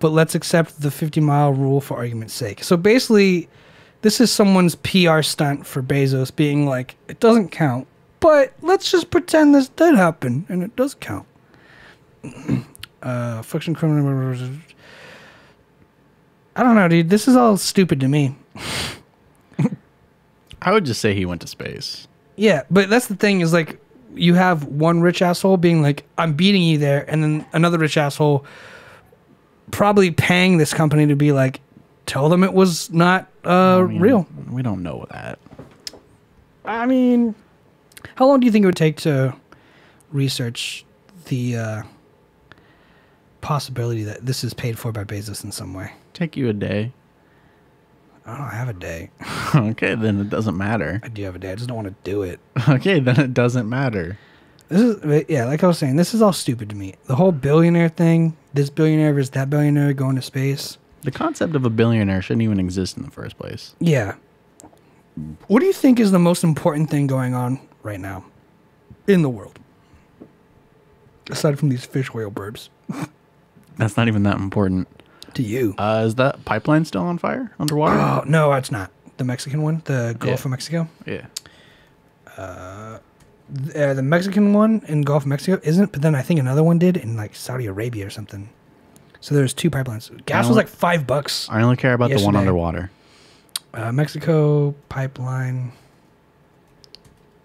let's accept the 50-mile rule for argument's sake. So basically, this is someone's PR stunt for Bezos being like, it doesn't count, but let's just pretend this did happen, and it does count. Fiction criminal. I don't know, dude. This is all stupid to me. I would just say he went to space. Yeah, but that's the thing is like you have one rich asshole being like, I'm beating you there, and then another rich asshole probably paying this company to be like, tell them it was not real. We don't know that. I mean, how long do you think it would take to research the possibility that this is paid for by Bezos in some way? Take you a day. I don't have a day. Okay, then it doesn't matter. I do have a day. I just don't want to do it. Okay, then it doesn't matter. This is, yeah, like I was saying, this is all stupid to me. The whole billionaire thing, this billionaire versus that billionaire going to space. The concept of a billionaire shouldn't even exist in the first place. Yeah. What do you think is the most important thing going on right now in the world? Aside from these fish whale burbs. That's not even that important. To you. Is that pipeline still on fire underwater? Oh, no, it's not. The Mexican one? The Gulf of Mexico? Yeah. The Mexican one in Gulf of Mexico isn't, but then I think another one did in like Saudi Arabia or something. So there's two pipelines. Gas was like $5. I only care about yesterday. the one underwater. Mexico pipeline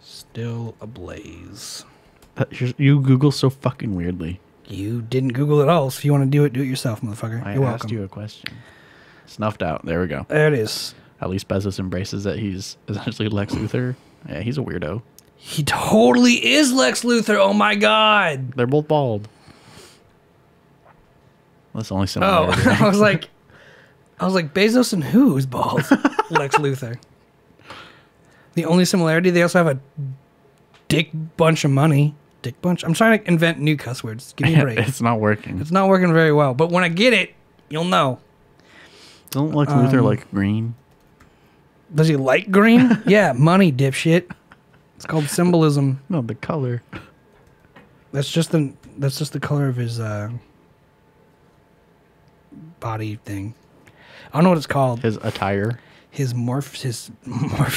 still ablaze. You Google so fucking weirdly. You didn't Google it all, so if you want to do it yourself, motherfucker. You're welcome. I asked you a question. Snuffed out. There we go. There it is. At least Bezos embraces that he's essentially Lex Luthor. Yeah, he's a weirdo. He totally is Lex Luthor. Oh my god. They're both bald. That's the only similarity. Oh, I was like, Bezos and who is bald? Lex Luthor. The only similarity, they also have a dick bunch of money. Dick bunch. I'm trying to invent new cuss words. Give me a break. It's not working. It's not working very well. But when I get it, you'll know. Don't Lex Luthor like green? Does he like green? Yeah, money, dipshit. It's called symbolism. No, the color. That's just the color of his body thing. I don't know what it's called. His attire. His morph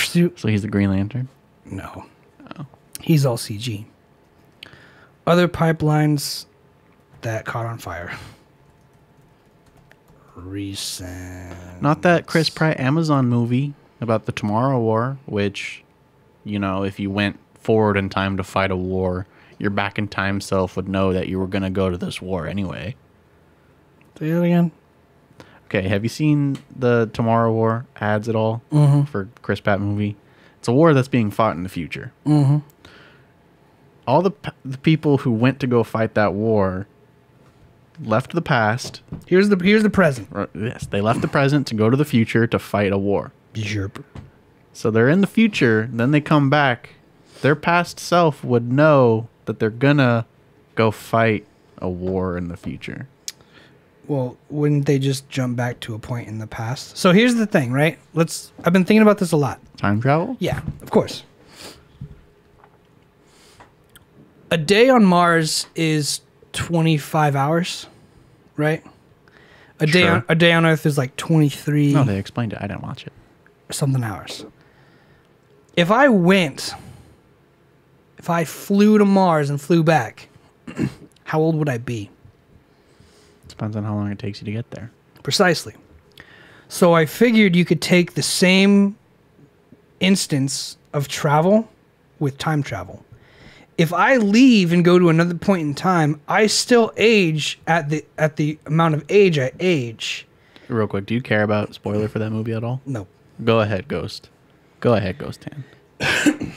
suit. So he's the Green Lantern? No. Oh. He's all CG. Other pipelines that caught on fire. Recent. Not that Chris Pratt Amazon movie about the Tomorrow War, which, you know, if you went forward in time to fight a war, your back in time self would know that you were going to go to this war anyway. Say it again. Okay, have you seen the Tomorrow War ads at all for Chris Pratt movie? It's a war that's being fought in the future. Mm-hmm. All the people who went to go fight that war left the past. Here's the present. Yes, they left the present to go to the future to fight a war. Yerp. So they're in the future, then they come back. Their past self would know that they're gonna go fight a war in the future. Well, wouldn't they just jump back to a point in the past? So here's the thing, right? I've been thinking about this a lot. Time travel? Yeah, of course. A day on Mars is 25 hours, right? A day on Earth is like 23 No, they explained it. I didn't watch it. something hours. If I flew to Mars and flew back, how old would I be? Depends on how long it takes you to get there. Precisely. So I figured you could take the same instance of travel with time travel. If I leave and go to another point in time, I still age at the amount of age I age. Real quick, do you care about spoiler for that movie at all? No. Go ahead, Ghost. Go ahead, Ghost Tan.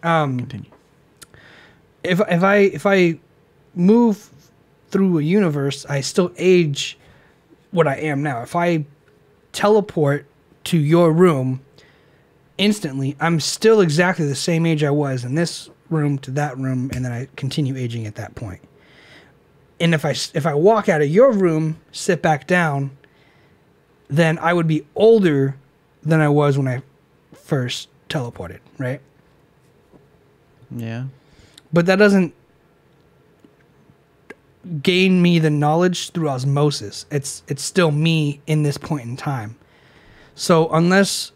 Continue. If I move through a universe, I still age what I am now. If I teleport to your room instantly, I'm still exactly the same age I was in this room to that room, and then I continue aging at that point. And if I walk out of your room, sit back down, then I would be older than I was when I first teleported, right? Yeah. But that doesn't gain me the knowledge through osmosis. It's still me in this point in time. So unless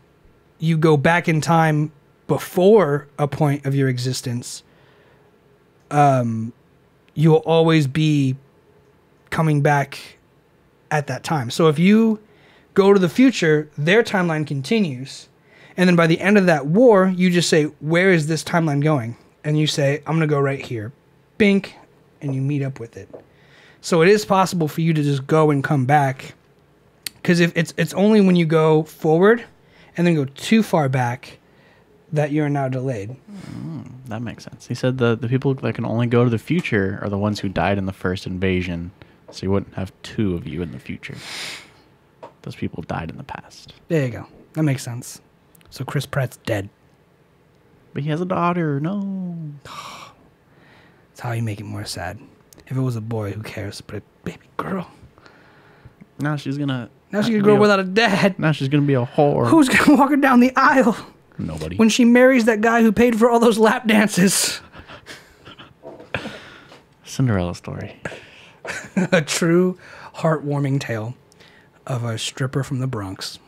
you go back in time before a point of your existence, you'll always be coming back at that time. So if you go to the future, their timeline continues. And then by the end of that war, you just say, where is this timeline going? And you say, I'm going to go right here. Bink. And you meet up with it. So it is possible for you to just go and come back. Because if it's only when you go forward and then go too far back that you're now delayed. That makes sense. He said the people that can only go to the future are the ones who died in the first invasion. So you wouldn't have two of you in the future. Those people died in the past. There you go. That makes sense. So Chris Pratt's dead. But he has a daughter. No. That's how you make it more sad. If it was a boy, who cares? But a baby girl. Now she's gonna grow without a dad. Now she's gonna be a whore. Who's gonna walk her down the aisle? Nobody. When she marries that guy who paid for all those lap dances. Cinderella story. A true heartwarming tale of a stripper from the Bronx.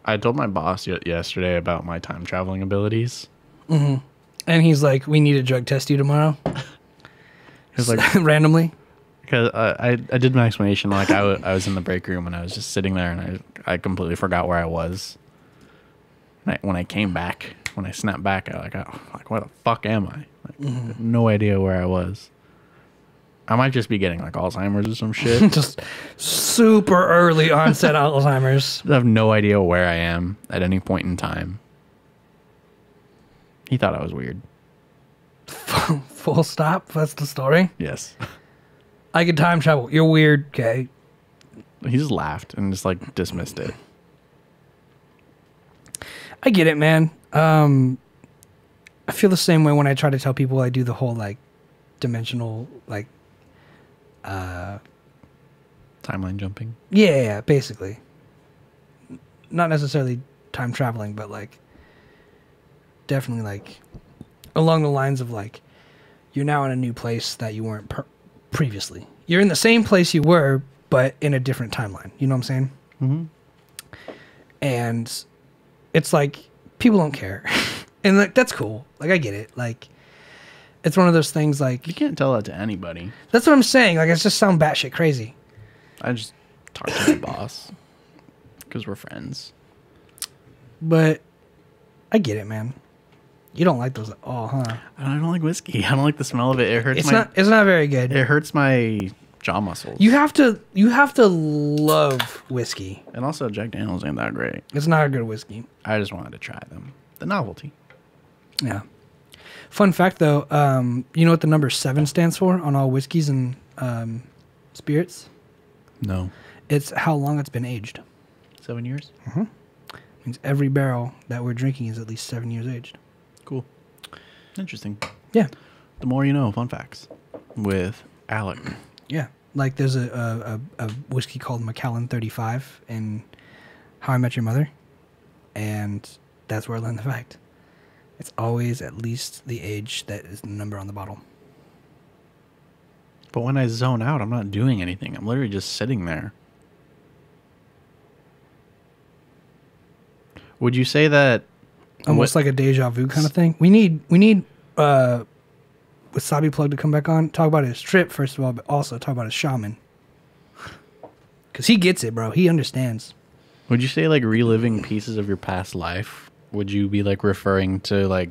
I told my boss yesterday about my time traveling abilities. Mm-hmm. And he's like, we need to drug test you tomorrow. He was like, randomly. Because I did my explanation. Like I was in the break room and I was just sitting there and I completely forgot where I was. And when I came back, when I snapped back, I like, where the fuck am I? Like, no idea where I was. I might just be getting like Alzheimer's or some shit. Just super early onset Alzheimer's. I have no idea where I am at any point in time. He thought I was weird. Full stop. That's the story. Yes. I can time travel. You're weird. Okay. He just laughed and just like dismissed it. I get it, man. I feel the same way when I try to tell people I do the whole like dimensional like Timeline jumping. Yeah, basically. Not necessarily time traveling, but like definitely like along the lines of like you're now in a new place that you weren't previously. You're in the same place you were, but in a different timeline. You know what I'm saying? Mm-hmm. And it's like people don't care, and like that's cool. Like I get it. Like it's one of those things. Like You can't tell that to anybody. that's what I'm saying. Like it's just sound batshit crazy. I just talk to my boss because we're friends. But I get it, man. You don't like those at all, huh? I don't like whiskey. I don't like the smell of it. It hurts It's not very good. It hurts my jaw muscles. You have to love whiskey. And also Jack Daniels ain't that great. It's not a good whiskey. I just wanted to try them. The novelty. Yeah. Fun fact though, you know what the number 7 stands for on all whiskeys and spirits? No. It's how long it's been aged. 7 years? Mm-hmm. Means every barrel that we're drinking is at least 7 years aged. Cool. Interesting. Yeah. The more you know, fun facts with Alec. Yeah. Like there's a whiskey called Macallan 35 in How I Met Your Mother, and that's where I learned the fact. It's always at least the age that is the number on the bottle. But when I zone out, I'm not doing anything. I'm literally just sitting there. Would you say that almost like a deja vu kind of thing? We need Wasabi Plug to come back on, talk about his trip first of all, but also talk about his shaman. Cause he gets it, bro. He understands. Would you say like reliving pieces of your past life? Would you be like referring to like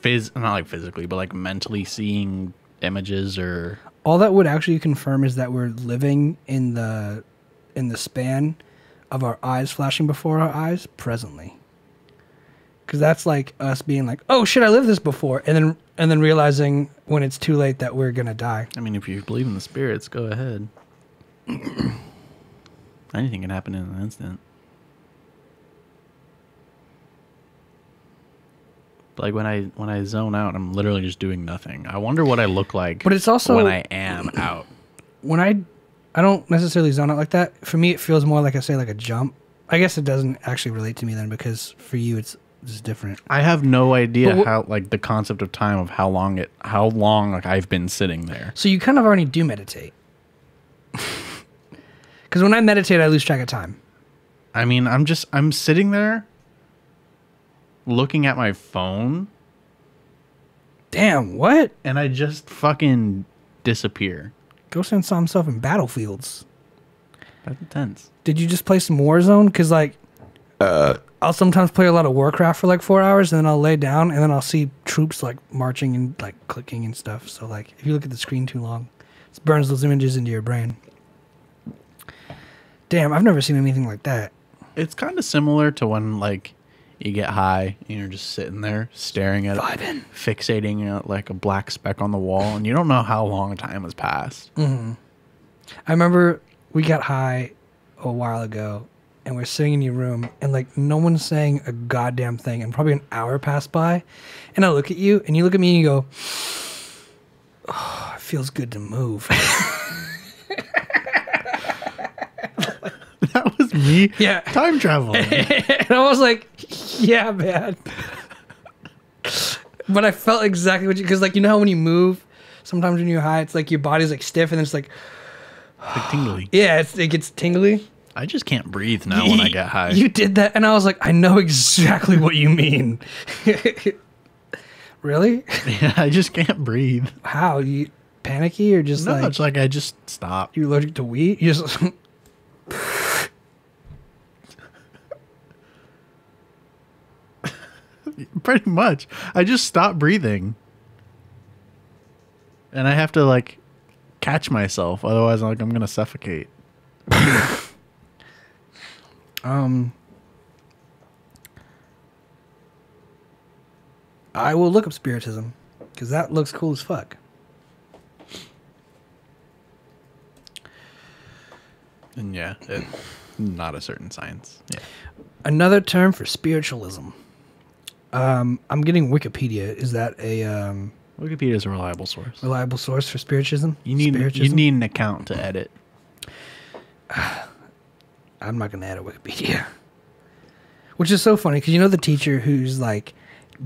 not like physically, but like mentally seeing images or all that would actually confirm is that we're living in the span of our eyes flashing before our eyes presently. Because that's like us being like, oh shit, I lived this before, and then realizing when it's too late that we're gonna die. I mean, if you believe in the spirits, go ahead. Anything can happen in an instant. Like when I zone out, I'm literally just doing nothing. I wonder what I look like. But it's also when I am out. When I don't necessarily zone out like that. For me, it feels more like I say like a jump. I guess it doesn't actually relate to me then, because for you it's just different. I have no idea how like the concept of time of how long like I've been sitting there. So you kind of already do meditate. Because when I meditate, I lose track of time. I mean, I'm sitting there looking at my phone. Damn, what? And I just fucking disappear. Ghost saw himself in battlefields. That's intense. Did you just play some Warzone? Because like, I'll sometimes play a lot of Warcraft for like 4 hours, and then I'll lay down, and then I'll see troops like marching and like clicking and stuff. So like, if you look at the screen too long, it burns those images into your brain. Damn, I've never seen anything like that. It's kind of similar to when like you get high and you're just sitting there staring at it, fixating at like a black speck on the wall, and you don't know how long time has passed. Mm-hmm. I remember we got high a while ago, and we're sitting in your room, and like no one's saying a goddamn thing, and probably an hour passed by, and I look at you, and you look at me, and you go, "Oh, it feels good to move." That was me. Yeah, time traveling. And I was like, "Yeah, man." But I felt exactly what you, because like you know how when you move, sometimes when you're high, it's like your body's like stiff, and it's like tingly. Yeah, it gets tingly. I just can't breathe now when I get high. You did that, and I was like, I know exactly what you mean. Really? Yeah, I just can't breathe. How? You panicky or just like... No, it's like I just stop. You're allergic to weed? You just... Pretty much. I just stop breathing. And I have to like catch myself. Otherwise, I'm going to suffocate. I will look up spiritism because that looks cool as fuck. And yeah, not a certain science. Yeah. Another term for spiritualism. I'm getting Wikipedia. Is that a Wikipedia is a reliable source. Reliable source for spiritism? You need an account to edit. I'm not going to edit Wikipedia. Which is so funny because you know the teacher who's like,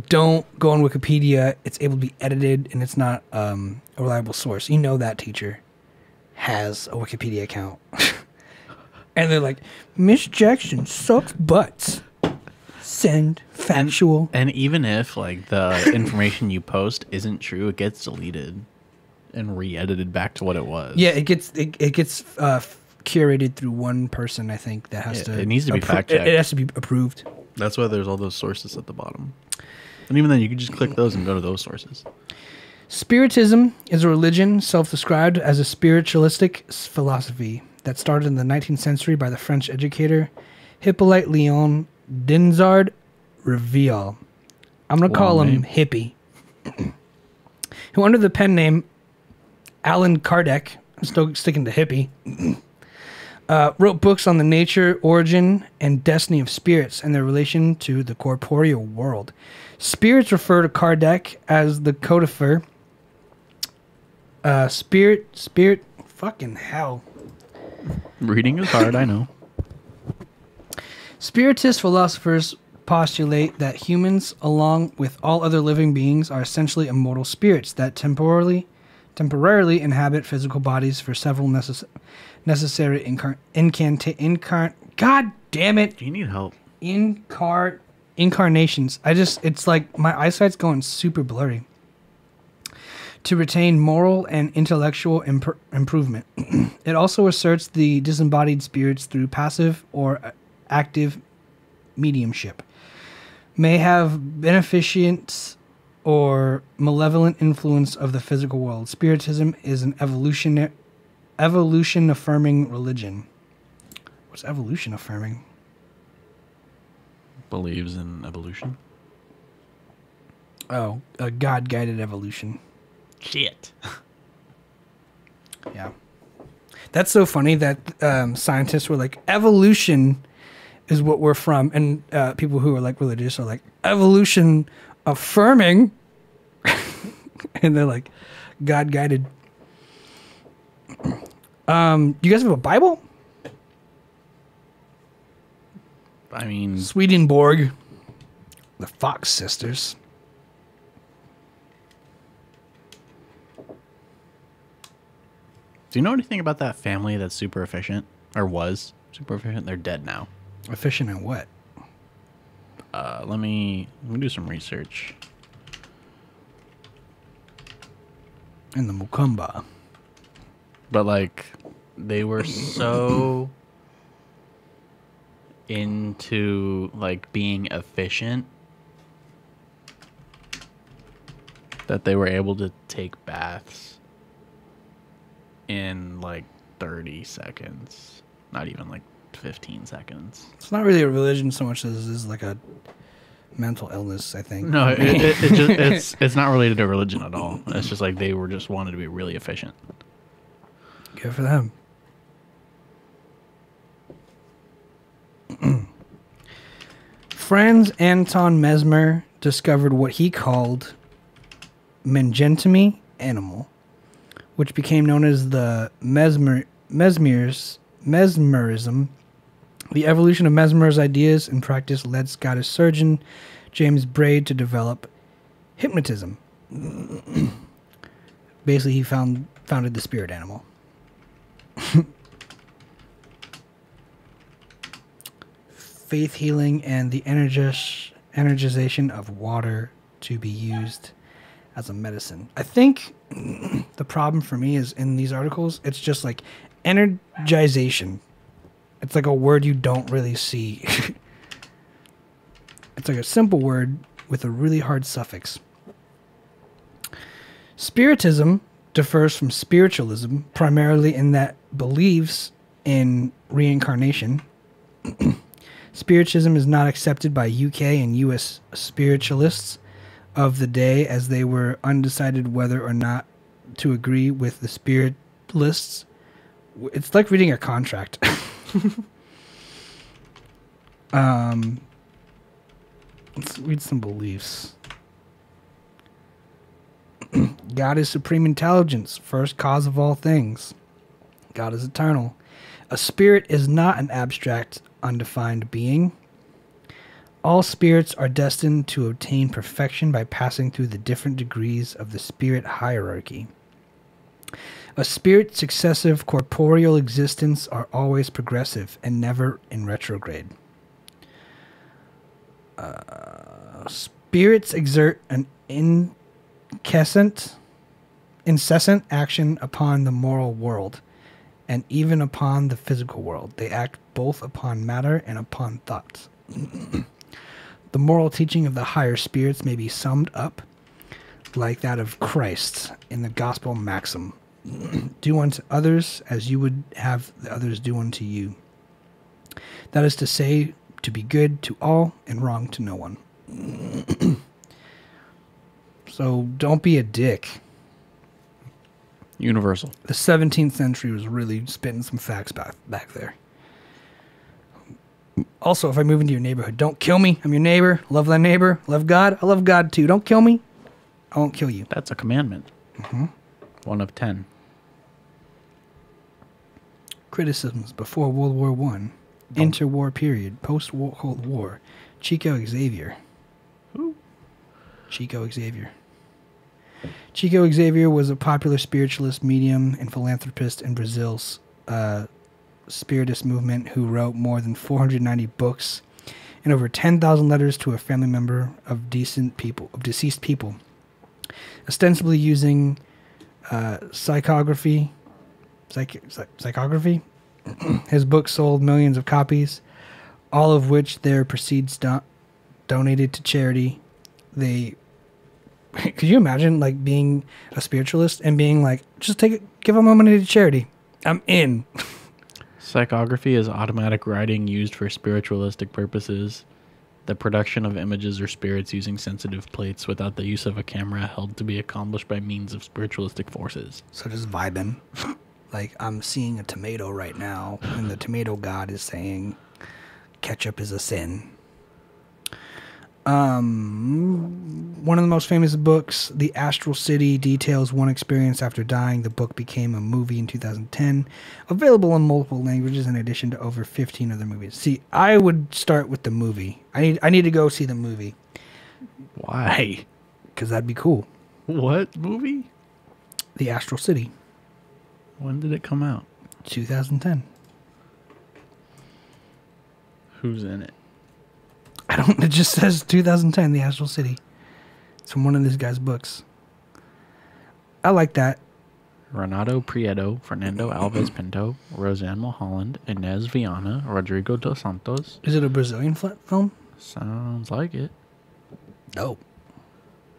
don't go on Wikipedia. It's able to be edited and it's not a reliable source. You know that teacher has a Wikipedia account. And they're like, Miss Jackson sucks butts. Send factual. And even if like the information you post isn't true, it gets deleted and re-edited back to what it was. Yeah, it gets curated through one person, I think, that has to... It needs to be fact-checked. It has to be approved. That's why there's all those sources at the bottom. And even then, you can just click those and go to those sources. Spiritism is a religion self-described as a spiritualistic philosophy that started in the 19th century by the French educator Hippolyte Léon Dinzard Revial. I'm going to call him Hippie. Who, under the pen name Alan Kardec, I'm still sticking to hippie, wrote books on the nature, origin, and destiny of spirits and their relation to the corporeal world. Spirits refer to Kardec as the codifier Spirit. Fucking hell. Reading is hard, I know. Spiritist philosophers postulate that humans, along with all other living beings, are essentially immortal spirits that temporarily inhabit physical bodies for several necessary God damn it! Do you need help? Incarnations. It's like my eyesight's going super blurry. To retain moral and intellectual improvement. It also asserts the disembodied spirits through passive or active mediumship may have beneficent or malevolent influence of the physical world. Spiritism is an evolution affirming religion. What's evolution affirming? Believes in evolution. Oh, a God-guided evolution. Shit. Yeah. That's so funny that scientists were like, evolution is what we're from. And people who are like religious are like, evolution affirming. And they're like, God-guided. You guys have a Bible? I mean... Swedenborg. The Fox sisters. Do you know anything about that family that's super efficient? Or was super efficient? They're dead now. Efficient at what? Let me do some research. In the Mukamba. But like, they were so into like being efficient that they were able to take baths in like 30 seconds. Not even like 15 seconds. It's not really a religion so much as it is like a mental illness, I think. No, it's not related to religion at all. It's just like they were just wanted to be really efficient. Good for them. Franz Anton Mesmer discovered what he called Megentomy animal, which became known as the mesmerism. The evolution of Mesmer's ideas and practice led Scottish surgeon James Braid to develop hypnotism. Basically, he founded the spirit animal. Faith healing and the energization of water to be used as a medicine. I think the problem for me is in these articles, it's just like energization. It's like a word you don't really see. It's like a simple word with a really hard suffix. Spiritism differs from spiritualism primarily in that believes in reincarnation. Spiritism is not accepted by UK and US spiritualists of the day as they were undecided whether or not to agree with the spiritualists. It's like reading a contract. Let's read some beliefs. God is supreme intelligence, first cause of all things. God is eternal. A spirit is not an abstract, undefined being. All spirits are destined to obtain perfection by passing through the different degrees of the spirit hierarchy. A spirit's successive corporeal existence are always progressive and never in retrograde. Spirits exert an incessant action upon the moral world and even upon the physical world. They act both upon matter and upon thoughts. The moral teaching of the higher spirits may be summed up like that of Christ in the gospel maxim. Do unto others as you would have the others do unto you. That is to say, to be good to all and wrong to no one. So don't be a dick. Universal. The 17th century was really spitting some facts back there. Also, if I move into your neighborhood, don't kill me. I'm your neighbor. Love thy neighbor. Love God. I love God too. Don't kill me. I won't kill you. That's a commandment. Mm-hmm. 1 of 10. Criticisms before World War One, interwar period, post-war Cold War. Chico Xavier. Who? Chico Xavier. Chico Xavier was a popular spiritualist, medium, and philanthropist in Brazil's Spiritist movement who wrote more than 490 books and over 10,000 letters to a family member of deceased people, ostensibly using psychography. His book sold millions of copies, all of which their proceeds donated to charity. Could you imagine like being a spiritualist and being like, just give all my money to charity? I'm in. Psychography is automatic writing used for spiritualistic purposes. The production of images or spirits using sensitive plates without the use of a camera held to be accomplished by means of spiritualistic forces. So just vibing. Like, I'm seeing a tomato right now, and the tomato god is saying, ketchup is a sin. One of the most famous books, The Astral City, details one experience after dying. The book became a movie in 2010, available in multiple languages in addition to over 15 other movies. See, I would start with the movie. I need to go see the movie. Why? Because that'd be cool. What movie? The Astral City. When did it come out? 2010. Who's in it? I don't. It just says 2010, The Astral City. It's from one of this guy's books. I like that. Renato Prieto, Fernando Alves Pinto, Roseanne Mulholland, Inez Viana, Rodrigo dos Santos. Is it a Brazilian film? Sounds like it. Dope.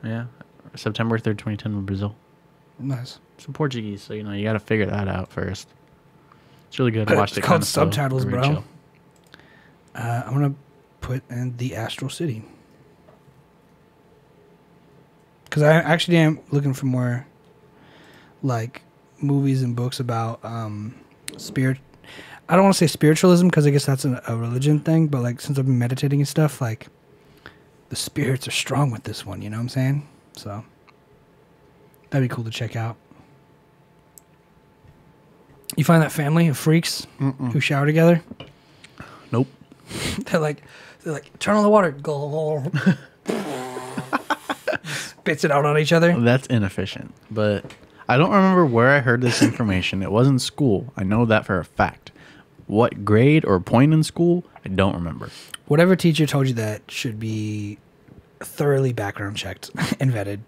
Yeah. September 3rd, 2010 in Brazil. Nice. It's in Portuguese, so you got to figure that out first. It's really good. I watched it. It's called slow, subtitles, very bro. chill. I'm gonna put in The Astral City because I actually am looking for more like movies and books about spirit. I don't want to say spiritualism because I guess that's a religion thing, but like since I've been meditating and stuff, like the spirits are strong with this one. You know what I'm saying? So that'd be cool to check out. You find that family of freaks who shower together? Nope. They're like, turn on the water. Go. Spits it out on each other. That's inefficient. But I don't remember where I heard this information. It wasn't school. I know that for a fact. What grade or point in school, I don't remember. Whatever teacher told you that should be thoroughly background checked and vetted.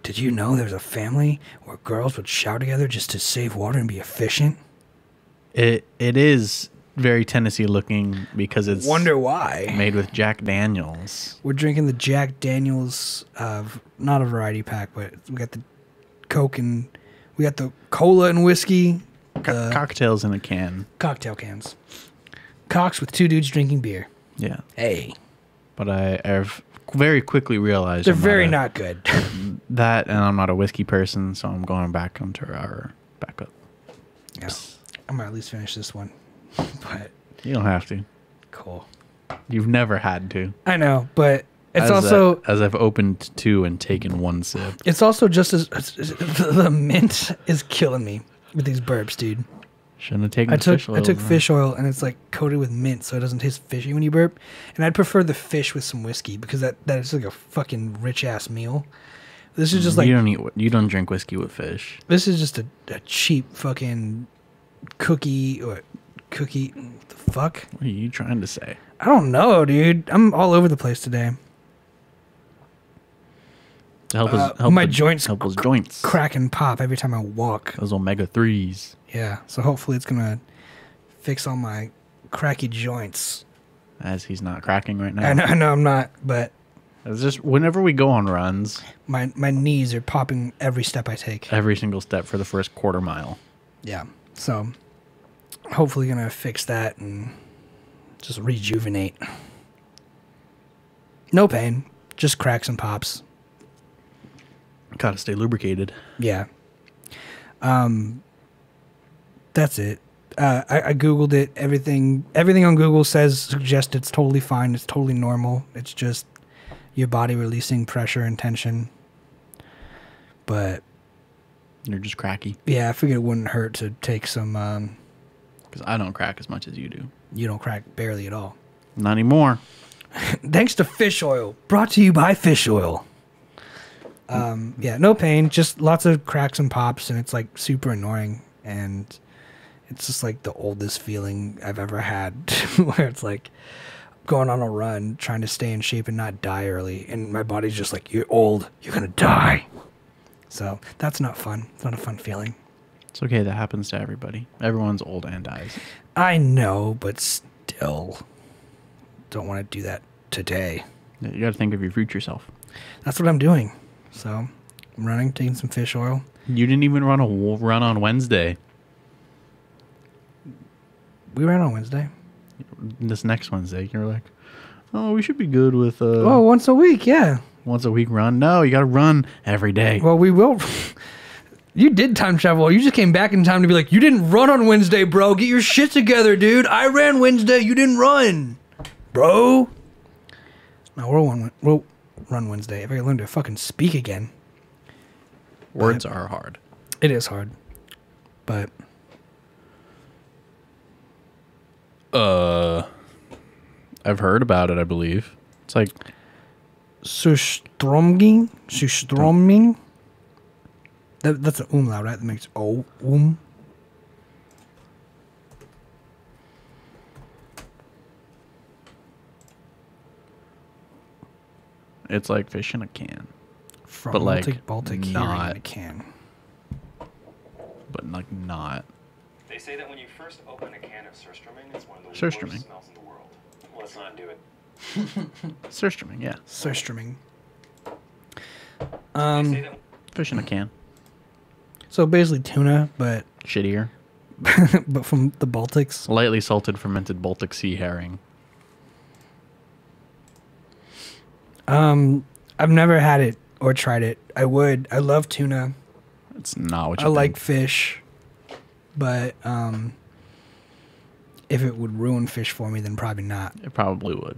Did you know there's a family where girls would shower together just to save water and be efficient? It is very Tennessee looking because it's Wonder why. made with Jack Daniels. We're drinking the Jack Daniels, not a variety pack, but we got the Coke and we got the cola and whiskey. Cocktails in a can. Cocktail cans. Cocks with two dudes drinking beer. Yeah. Hey. But I've very quickly realized They're very not good. that, and I'm not a whiskey person, so I'm going back onto our backup. Yeah. I'm going to at least finish this one. But You don't have to. Cool. You've never had to. I know, but it's as I've opened two and taken one sip. It's also just as the mint is killing me with these burps, dude. Shouldn't have taken fish oil. I took man. fish oil and it's like coated with mint, so it doesn't taste fishy when you burp. And I'd prefer the fish with some whiskey because that is like a fucking rich ass meal. This is just like you don't drink whiskey with fish. This is just a cheap fucking cookie. What the fuck? What are you trying to say? I don't know, dude. I'm all over the place today. To help my joints help those joints crack and pop every time I walk. Those omega-3s. Yeah, so hopefully it's gonna fix all my cracky joints. As he's not cracking right now. I know I'm not, but it's just whenever we go on runs, my knees are popping every step I take. Every single step for the first quarter mile. Yeah, so hopefully gonna fix that and just rejuvenate. No pain, just cracks and pops. Gotta stay lubricated. Yeah. That's it. I Googled it. Everything on Google suggests it's totally fine. It's totally normal. It's just your body releasing pressure and tension. But You're just cracky. Yeah, I figured it wouldn't hurt to take some. Because I don't crack as much as you do. You don't crack barely at all. Not anymore. Thanks to fish oil. Brought to you by fish oil. Yeah, no pain, just lots of cracks and pops, and it's like super annoying, and it's just like the oldest feeling I've ever had, where it's like going on a run, trying to stay in shape and not die early, and my body's just like, you're old, you're gonna die. So that's not fun. It's not a fun feeling. It's okay. That happens to everybody. Everyone's old and dies. I know, but still, don't want to do that today. You got to think of your future self. That's what I'm doing. So I'm running, taking some fish oil. You didn't even run on Wednesday. We ran on Wednesday. This next Wednesday, you're like, oh, we should be good with Oh, once a week, yeah. once a week run. No, you got to run every day. Well, we will. You did time travel. You just came back in time to be like, you didn't run on Wednesday, bro. Get your shit together, dude. I ran Wednesday. You didn't run, bro. No, we'll run Wednesday. If I can learn to fucking speak again. Words are hard. It is hard. But I've heard about it, I believe. It's like Surströmming. That's an umlaut, right? That makes it's like fish in a can. From But, like, Baltic hearing not- in a can. But like not. They say that when you first open a can of surströmming, it's one of the Surströmming. worst smells in the world. Let's not do it. Surströmming, yeah. Surströmming. They say that Fish in a can. So basically tuna, but Shittier. but from the Baltics. Lightly salted fermented Baltic sea herring. I've never had it or tried it. I would. I love tuna. It's not what I you like think. fish, but if it would ruin fish for me, then probably not. It probably would.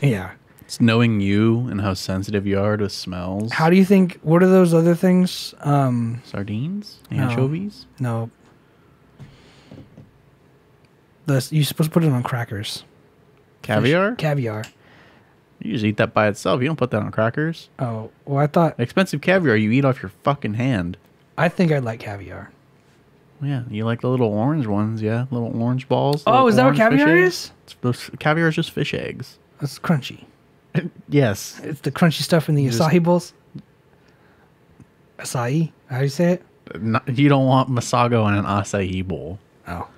Yeah. It's knowing you and how sensitive you are to smells. How do you think? What are those other things? Sardines? Anchovies? No. You're supposed to put it on crackers. Caviar? Fish, caviar. You just eat that by itself. You don't put that on crackers. Oh, well, I thought. Expensive caviar you eat off your fucking hand. I think I'd like caviar. Yeah, you like the little orange ones, yeah? Little orange balls. Oh, little is that what orange fish caviar eggs. is? Those caviar is just fish eggs. That's crunchy. Yes. It's the crunchy stuff in the Just- acai bowls. Acai? How do you say it? You don't want masago in an acai bowl. Oh.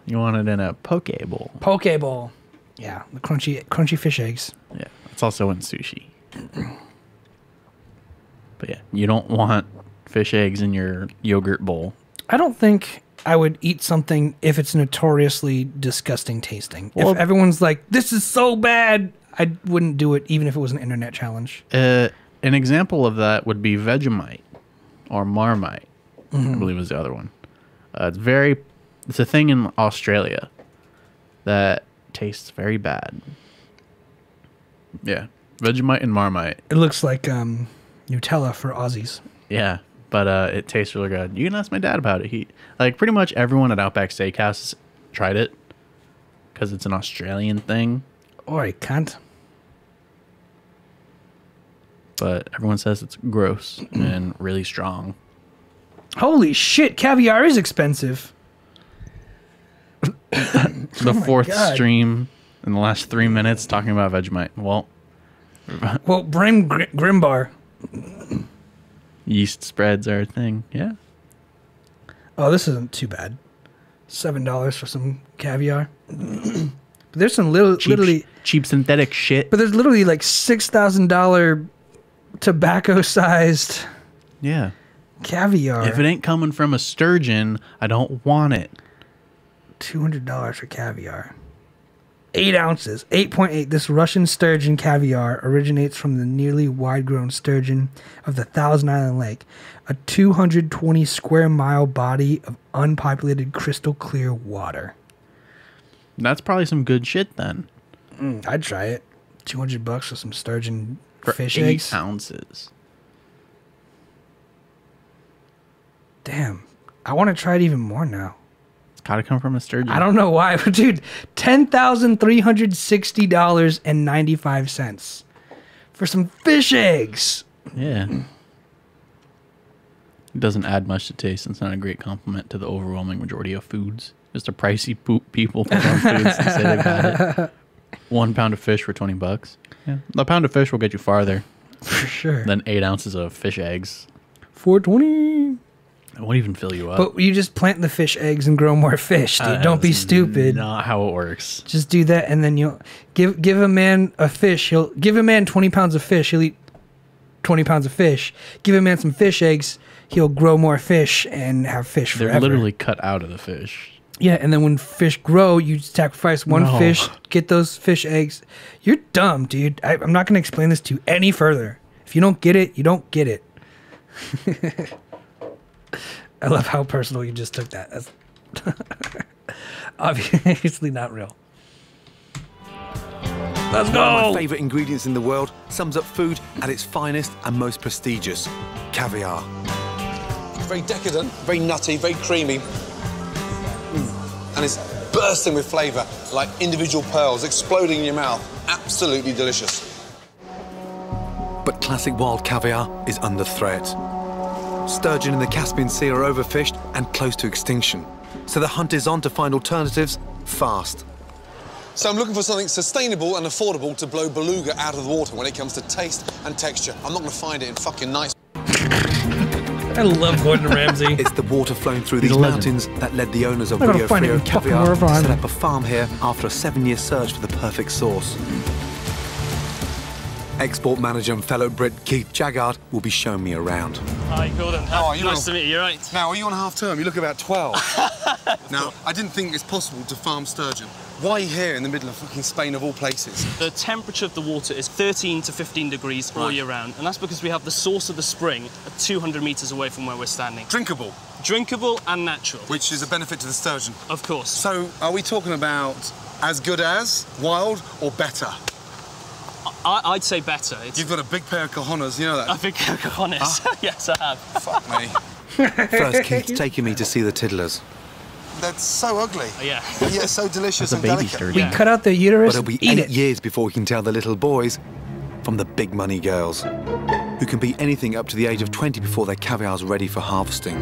You want it in a poke bowl. Poke bowl. Yeah, the crunchy fish eggs. Yeah, it's also in sushi. But yeah, you don't want fish eggs in your yogurt bowl. I don't think I would eat something if it's notoriously disgusting tasting. Well- if everyone's like, this is so bad, I wouldn't do it even if it was an internet challenge. An example of that would be Vegemite or Marmite, I believe was the other one. It's a thing in Australia that tastes very bad. Yeah, Vegemite and Marmite. It looks like Nutella for Aussies. Yeah, but it tastes really good. You can ask my dad about it. He pretty much everyone at Outback Steakhouse has tried it because it's an Australian thing. Or I can't. But everyone says it's gross and really strong. Holy shit, caviar is expensive. The fourth God. stream in the last 3 minutes talking about Vegemite. Well, Well, blame Grimbar. yeast spreads are a thing. Yeah. Oh, this isn't too bad. $7 for some caviar. But there's some literally, Cheap synthetic shit. but there's literally like $6,000 tobacco-sized Yeah. caviar. If it ain't coming from a sturgeon, I don't want it. $200 for caviar. 8 ounces, 8.8. This Russian sturgeon caviar originates from the nearly wide-grown sturgeon of the Thousand Island Lake, a 220 square mile body of unpopulated crystal clear water. That's probably some good shit then. I'd try it. $200 for some sturgeon For fish 8 eggs. ounces. Damn. I want to try it even more now. It's got to come from a sturgeon. I don't know why, but dude, $10,360.95 for some fish eggs. Yeah. It doesn't add much to taste. It's not a great compliment to the overwhelming majority of foods. Just a pricey poop people put on foods and say they've had it. 1 pound of fish for $20. Yeah. A pound of fish will get you farther For sure. than 8 ounces of fish eggs. $4.20. It won't even fill you up. But you just plant the fish eggs and grow more fish, dude. Don't be That's stupid. Not how it works. Just do that, and then you'll give a man a fish. He'll give a man 20 pounds of fish. He'll eat 20 pounds of fish. Give a man some fish eggs. He'll grow more fish and have fish forever. They're literally cut out of the fish. Yeah, and then when fish grow, you sacrifice one No. fish, get those fish eggs. You're dumb, dude. I'm not going to explain this to you any further. If you don't get it, you don't get it. I love how personal you just took that. That's obviously not real. Let's One of my go! favourite ingredients in the world sums up food at its finest and most prestigious. Caviar. Very decadent, very nutty, very creamy. And it's bursting with flavour, like individual pearls exploding in your mouth. Absolutely delicious. But classic wild caviar is under threat. Sturgeon in the Caspian Sea are overfished and close to extinction. So the hunt is on to find alternatives fast. So I'm looking for something sustainable and affordable to blow beluga out of the water when it comes to taste and texture. I'm not going to find it in fucking nice... I love Gordon Ramsay. It's the water flowing through He's these a legend. mountains that led the owners of I gotta Rio find it Frio in fucking Caviar wherever to I'm set at. up a farm here after a 7-year search for the perfect sauce. Export manager and fellow Brit Keith Jaggard will be showing me around. Hi, Gordon. How are you? Nice to meet you. You're right. Now, are you on half term? You look about 12. Now, I didn't think it's possible to farm sturgeon. Why are you here in the middle of fucking Spain of all places? The temperature of the water is 13 to 15 degrees all year round, and that's because we have the source of the spring at 200 metres away from where we're standing. Drinkable, Drinkable and natural. which is a benefit to the sturgeon. Of course. So, are we talking about as good as, wild, or better? I'd say better. It's You've got a big pair of cojones, you know that? I think honest. Yes, I have. Fuck me. First, Keith's taking me to see the tiddlers. That's so ugly. Yeah. But yet so delicious That's a and baby delicate. sturgeon. We cut out the uterus But it'll be and eat 8 it. years before we can tell the little boys from the big money girls, who can be anything up to the age of 20 before their caviar's ready for harvesting.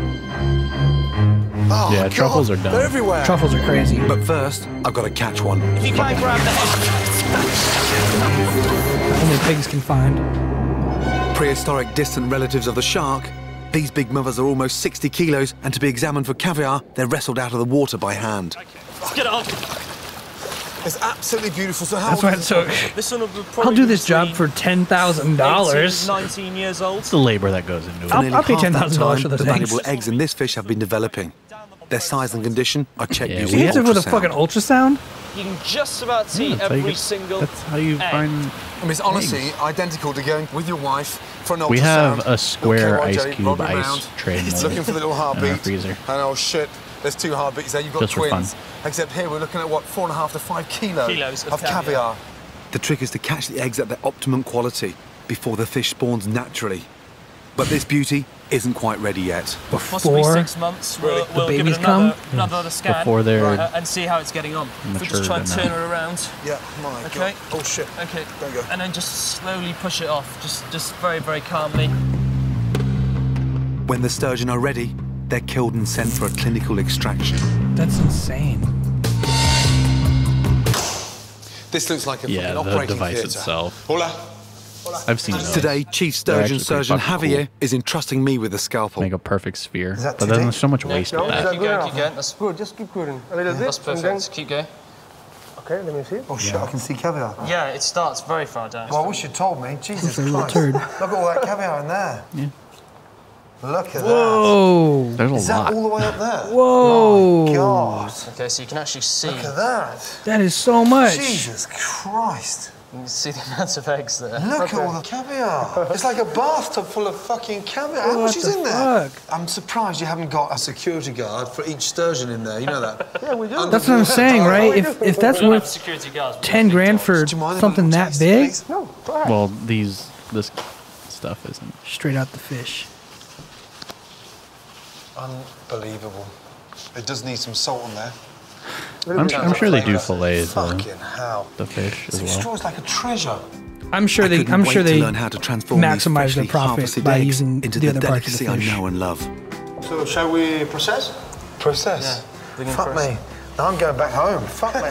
Oh, Yeah, God, truffles are dumb. They're everywhere. Truffles are crazy. But first, I've got to catch one. If you can't grab the Only pigs can find. Prehistoric distant relatives of the shark, these big mothers are almost 60 kilos, and to be examined for caviar, they're wrestled out of the water by hand. let's get it on. It's absolutely beautiful. So how That's old why is it's so. This one will I'll probably do be this job between for $10,000. 19 years old. It's the labor that goes into For it. nearly I'll pay half that $10,000 time, for those the valuable eggs. eggs in this fish have been developing. Their size and condition are checked Yeah, using we You have have to with a ultrasound. fucking ultrasound? You can just about see That's how you every get- single That's how you egg. find. I mean, it's honestly identical to going with your wife for an ultrasound. We have a square Little ice KY jelly, cube rolling ice around, tray in looking for the little in our heartbeat. freezer. And oh shit, there's 2 heartbeats there. You've got Just for twins. fun. Except here we're looking at what, 4.5 to 5 Kilos of caviar. caviar. The trick is to catch the eggs at their optimum quality before the fish spawns naturally. But this beauty isn't quite ready yet. Possibly Before 6 months. We'll give babies it another, come? another scan. Before they're and see how it's getting on. If we just try and matured turn her around. Yeah, my Okay. God. Oh shit. Okay. Don't go. And then just slowly push it off. Just very, very calmly. When the sturgeon are ready, they're killed and sent for a clinical extraction. That's insane. This looks like a Yeah, fucking the operating device theatre. itself. Hola. I've seen those. Today, Chief They're Sturgeon actually pretty Surgeon fucking Javier cool. is entrusting me with the scalpel. Make a perfect sphere. that But today? there's so much waste with that. Keep going, keep going. That's Good, just keep going. A little bit. That's and then- perfect. Keep going. Okay, let me see. Oh shit, I can see caviar. Yeah, it starts very far down. Well, I wish you'd told me. Jesus a little Christ. turd. Look at all that caviar in there. Yeah. Look at Whoa. There's a that. Is that lot. all the way up there? Whoa. God. Okay, so you can actually see. Look at that. That is so much. Jesus Christ. You can see the amount of eggs there. Look at all the caviar. It's like a bathtub full of fucking caviar. How What much is the in there? fuck? I'm surprised you haven't got a security guard for each sturgeon in there. You know that? Yeah, we do. That's what I'm saying, right? If that's We don't have worth security guards. we 10 have grand dogs. for Do you mind if I something little that taste, big, please? No, go ahead. Well, this stuff isn't. straight out the fish. Oh, Unbelievable. It does need some salt on there. I'm sure they do fillet Fucking hell. the fish as This well. straw's like a treasure. I'm sure they. Couldn't I'm wait sure to they learn how to transform these maximize their freshly profit harvested by eggs using into the the other parts of the delicacy I fish. know and love. So shall we process? Process? We can Fuck process. me. Now I'm going back home. Fuck me.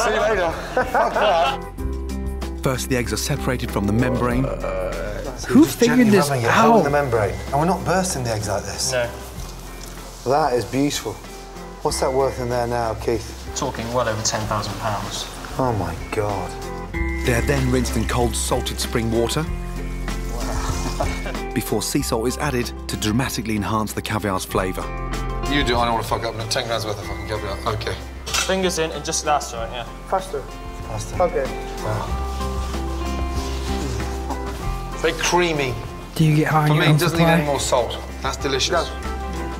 See you later. Fuck that. First, the eggs are separated from the membrane. Who figured this The out? membrane. And we're not bursting the eggs like this. No, That is beautiful. What's that worth in there now, Keith? talking well over £10,000. Oh my God. They're then rinsed in cold, salted spring water before sea salt is added to dramatically enhance the caviar's flavour. You do. I don't want to fuck up. 10 grams worth of fucking caviar. Okay. Fingers in and just that's right, yeah. Faster. Faster. Okay. Very creamy. Do you get high For on me, your own it doesn't need supply? any more salt. That's delicious.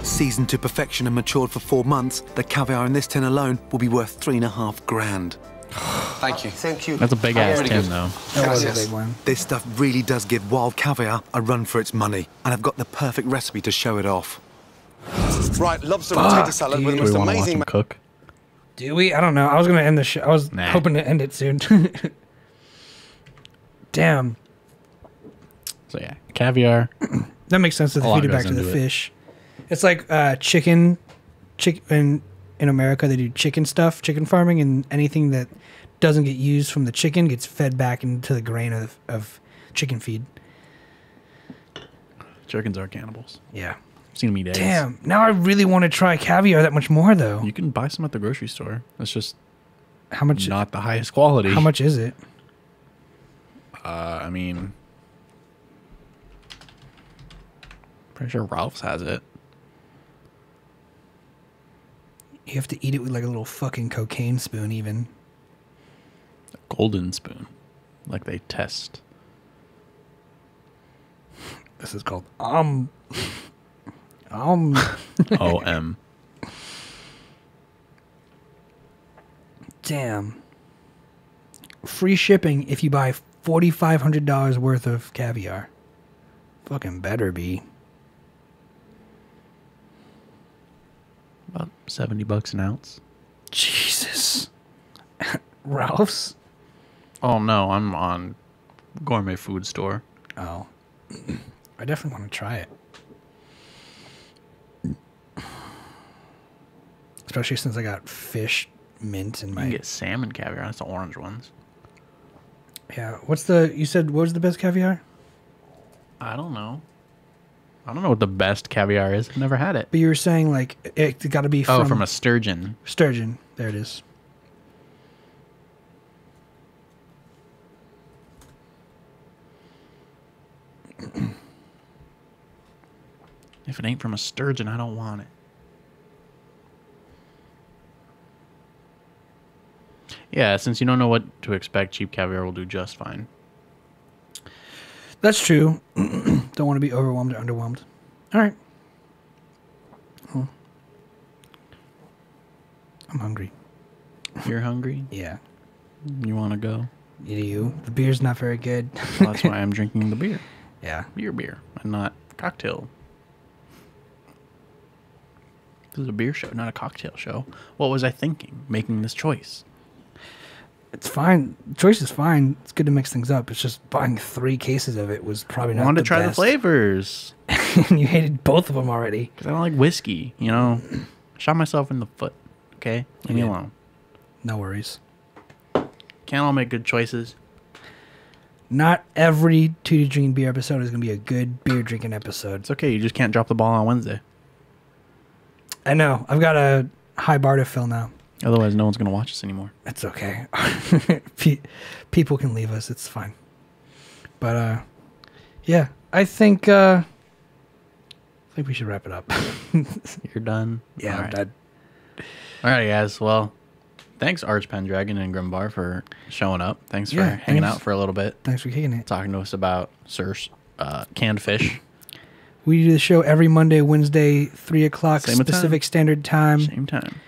Seasoned to perfection and matured for 4 months, the caviar in this tin alone will be worth $3.5 grand. Thank you. Thank you. That's a big ass really tin, good. though. That was a Gracias. big one. This stuff really does give wild caviar a run for its money, and I've got the perfect recipe to show it off. Right, lobster potato salad with the Do we most want to watch amazing... them cook? Do we? I don't know. I was gonna end the show. I was Nah. hoping to end it soon. Damn. So yeah, caviar. That makes sense to A lot feed it goes back to the into it. fish. It's like chicken. In America, they do chicken stuff, chicken farming, and anything that doesn't get used from the chicken gets fed back into the grain of chicken feed. Chickens are cannibals. Yeah. I've seen them eat eggs. Damn. Now I really want to try caviar that much more, though. You can buy some at the grocery store. It's just How much? not the highest quality. How much is it? I mean, pretty sure Ralph's has it. You have to eat it with like a little fucking cocaine spoon, even. Golden spoon, like they test. This is called OM. Damn. Free shipping if you buy $4,500 worth of caviar. Fucking better be. About $70 an ounce. Jesus. Ralph's? Oh no, I'm on Gourmet Food Store. Oh. I definitely want to try it. Especially since I got fish mint in You my... can get salmon caviar. That's the orange ones. Yeah. What's the... You said what was the best caviar? I don't know. I don't know what the best caviar is. I've never had it. But you were saying like it got to be Oh, from a sturgeon. sturgeon. There it is. If it ain't from a sturgeon, I don't want it. Yeah, since you don't know what to expect, cheap caviar will do just fine. That's true. Don't want to be overwhelmed or underwhelmed. All right. Well, I'm hungry. You're hungry? Yeah. You want to go? You. The beer's not very good. Well, that's why I'm drinking the beer. Yeah. Beer, and not cocktail. This is a beer show, not a cocktail show. What was I thinking, making this choice? It's fine. Choice is fine. It's good to mix things up. It's just buying 3 cases of it was probably I not wanted the to try the best. flavors. And you hated both of them already. Because I don't like whiskey, you know? Shot myself in the foot, okay? Leave me Yeah. alone. No worries. Can't all make good choices. Not every Tutti Drinking Beer episode is going to be a good beer drinking episode. It's okay, you just can't drop the ball on Wednesday. I know. I've got a high bar to fill now. Otherwise, no one's going to watch us anymore. It's okay. People can leave us. It's fine. But, yeah. I think we should wrap it up. You're done? Yeah, All I'm right. done. All right, guys. Well, thanks, Arch Pendragon and Grimbar, for showing up. Thanks for Yeah, hanging thanks. out for a little bit, Thanks for kicking it. talking to us about canned fish. We do the show every Monday, Wednesday, 3 o'clock Same time. Pacific Standard Time. Same time.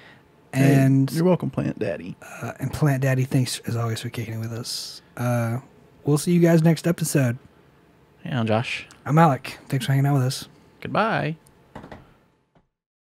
And Hey, you're welcome, Plant Daddy. and Plant Daddy, thanks as always for kicking it with us. We'll see you guys next episode. Hey, I'm Josh. I'm Alec. Thanks for hanging out with us. Goodbye.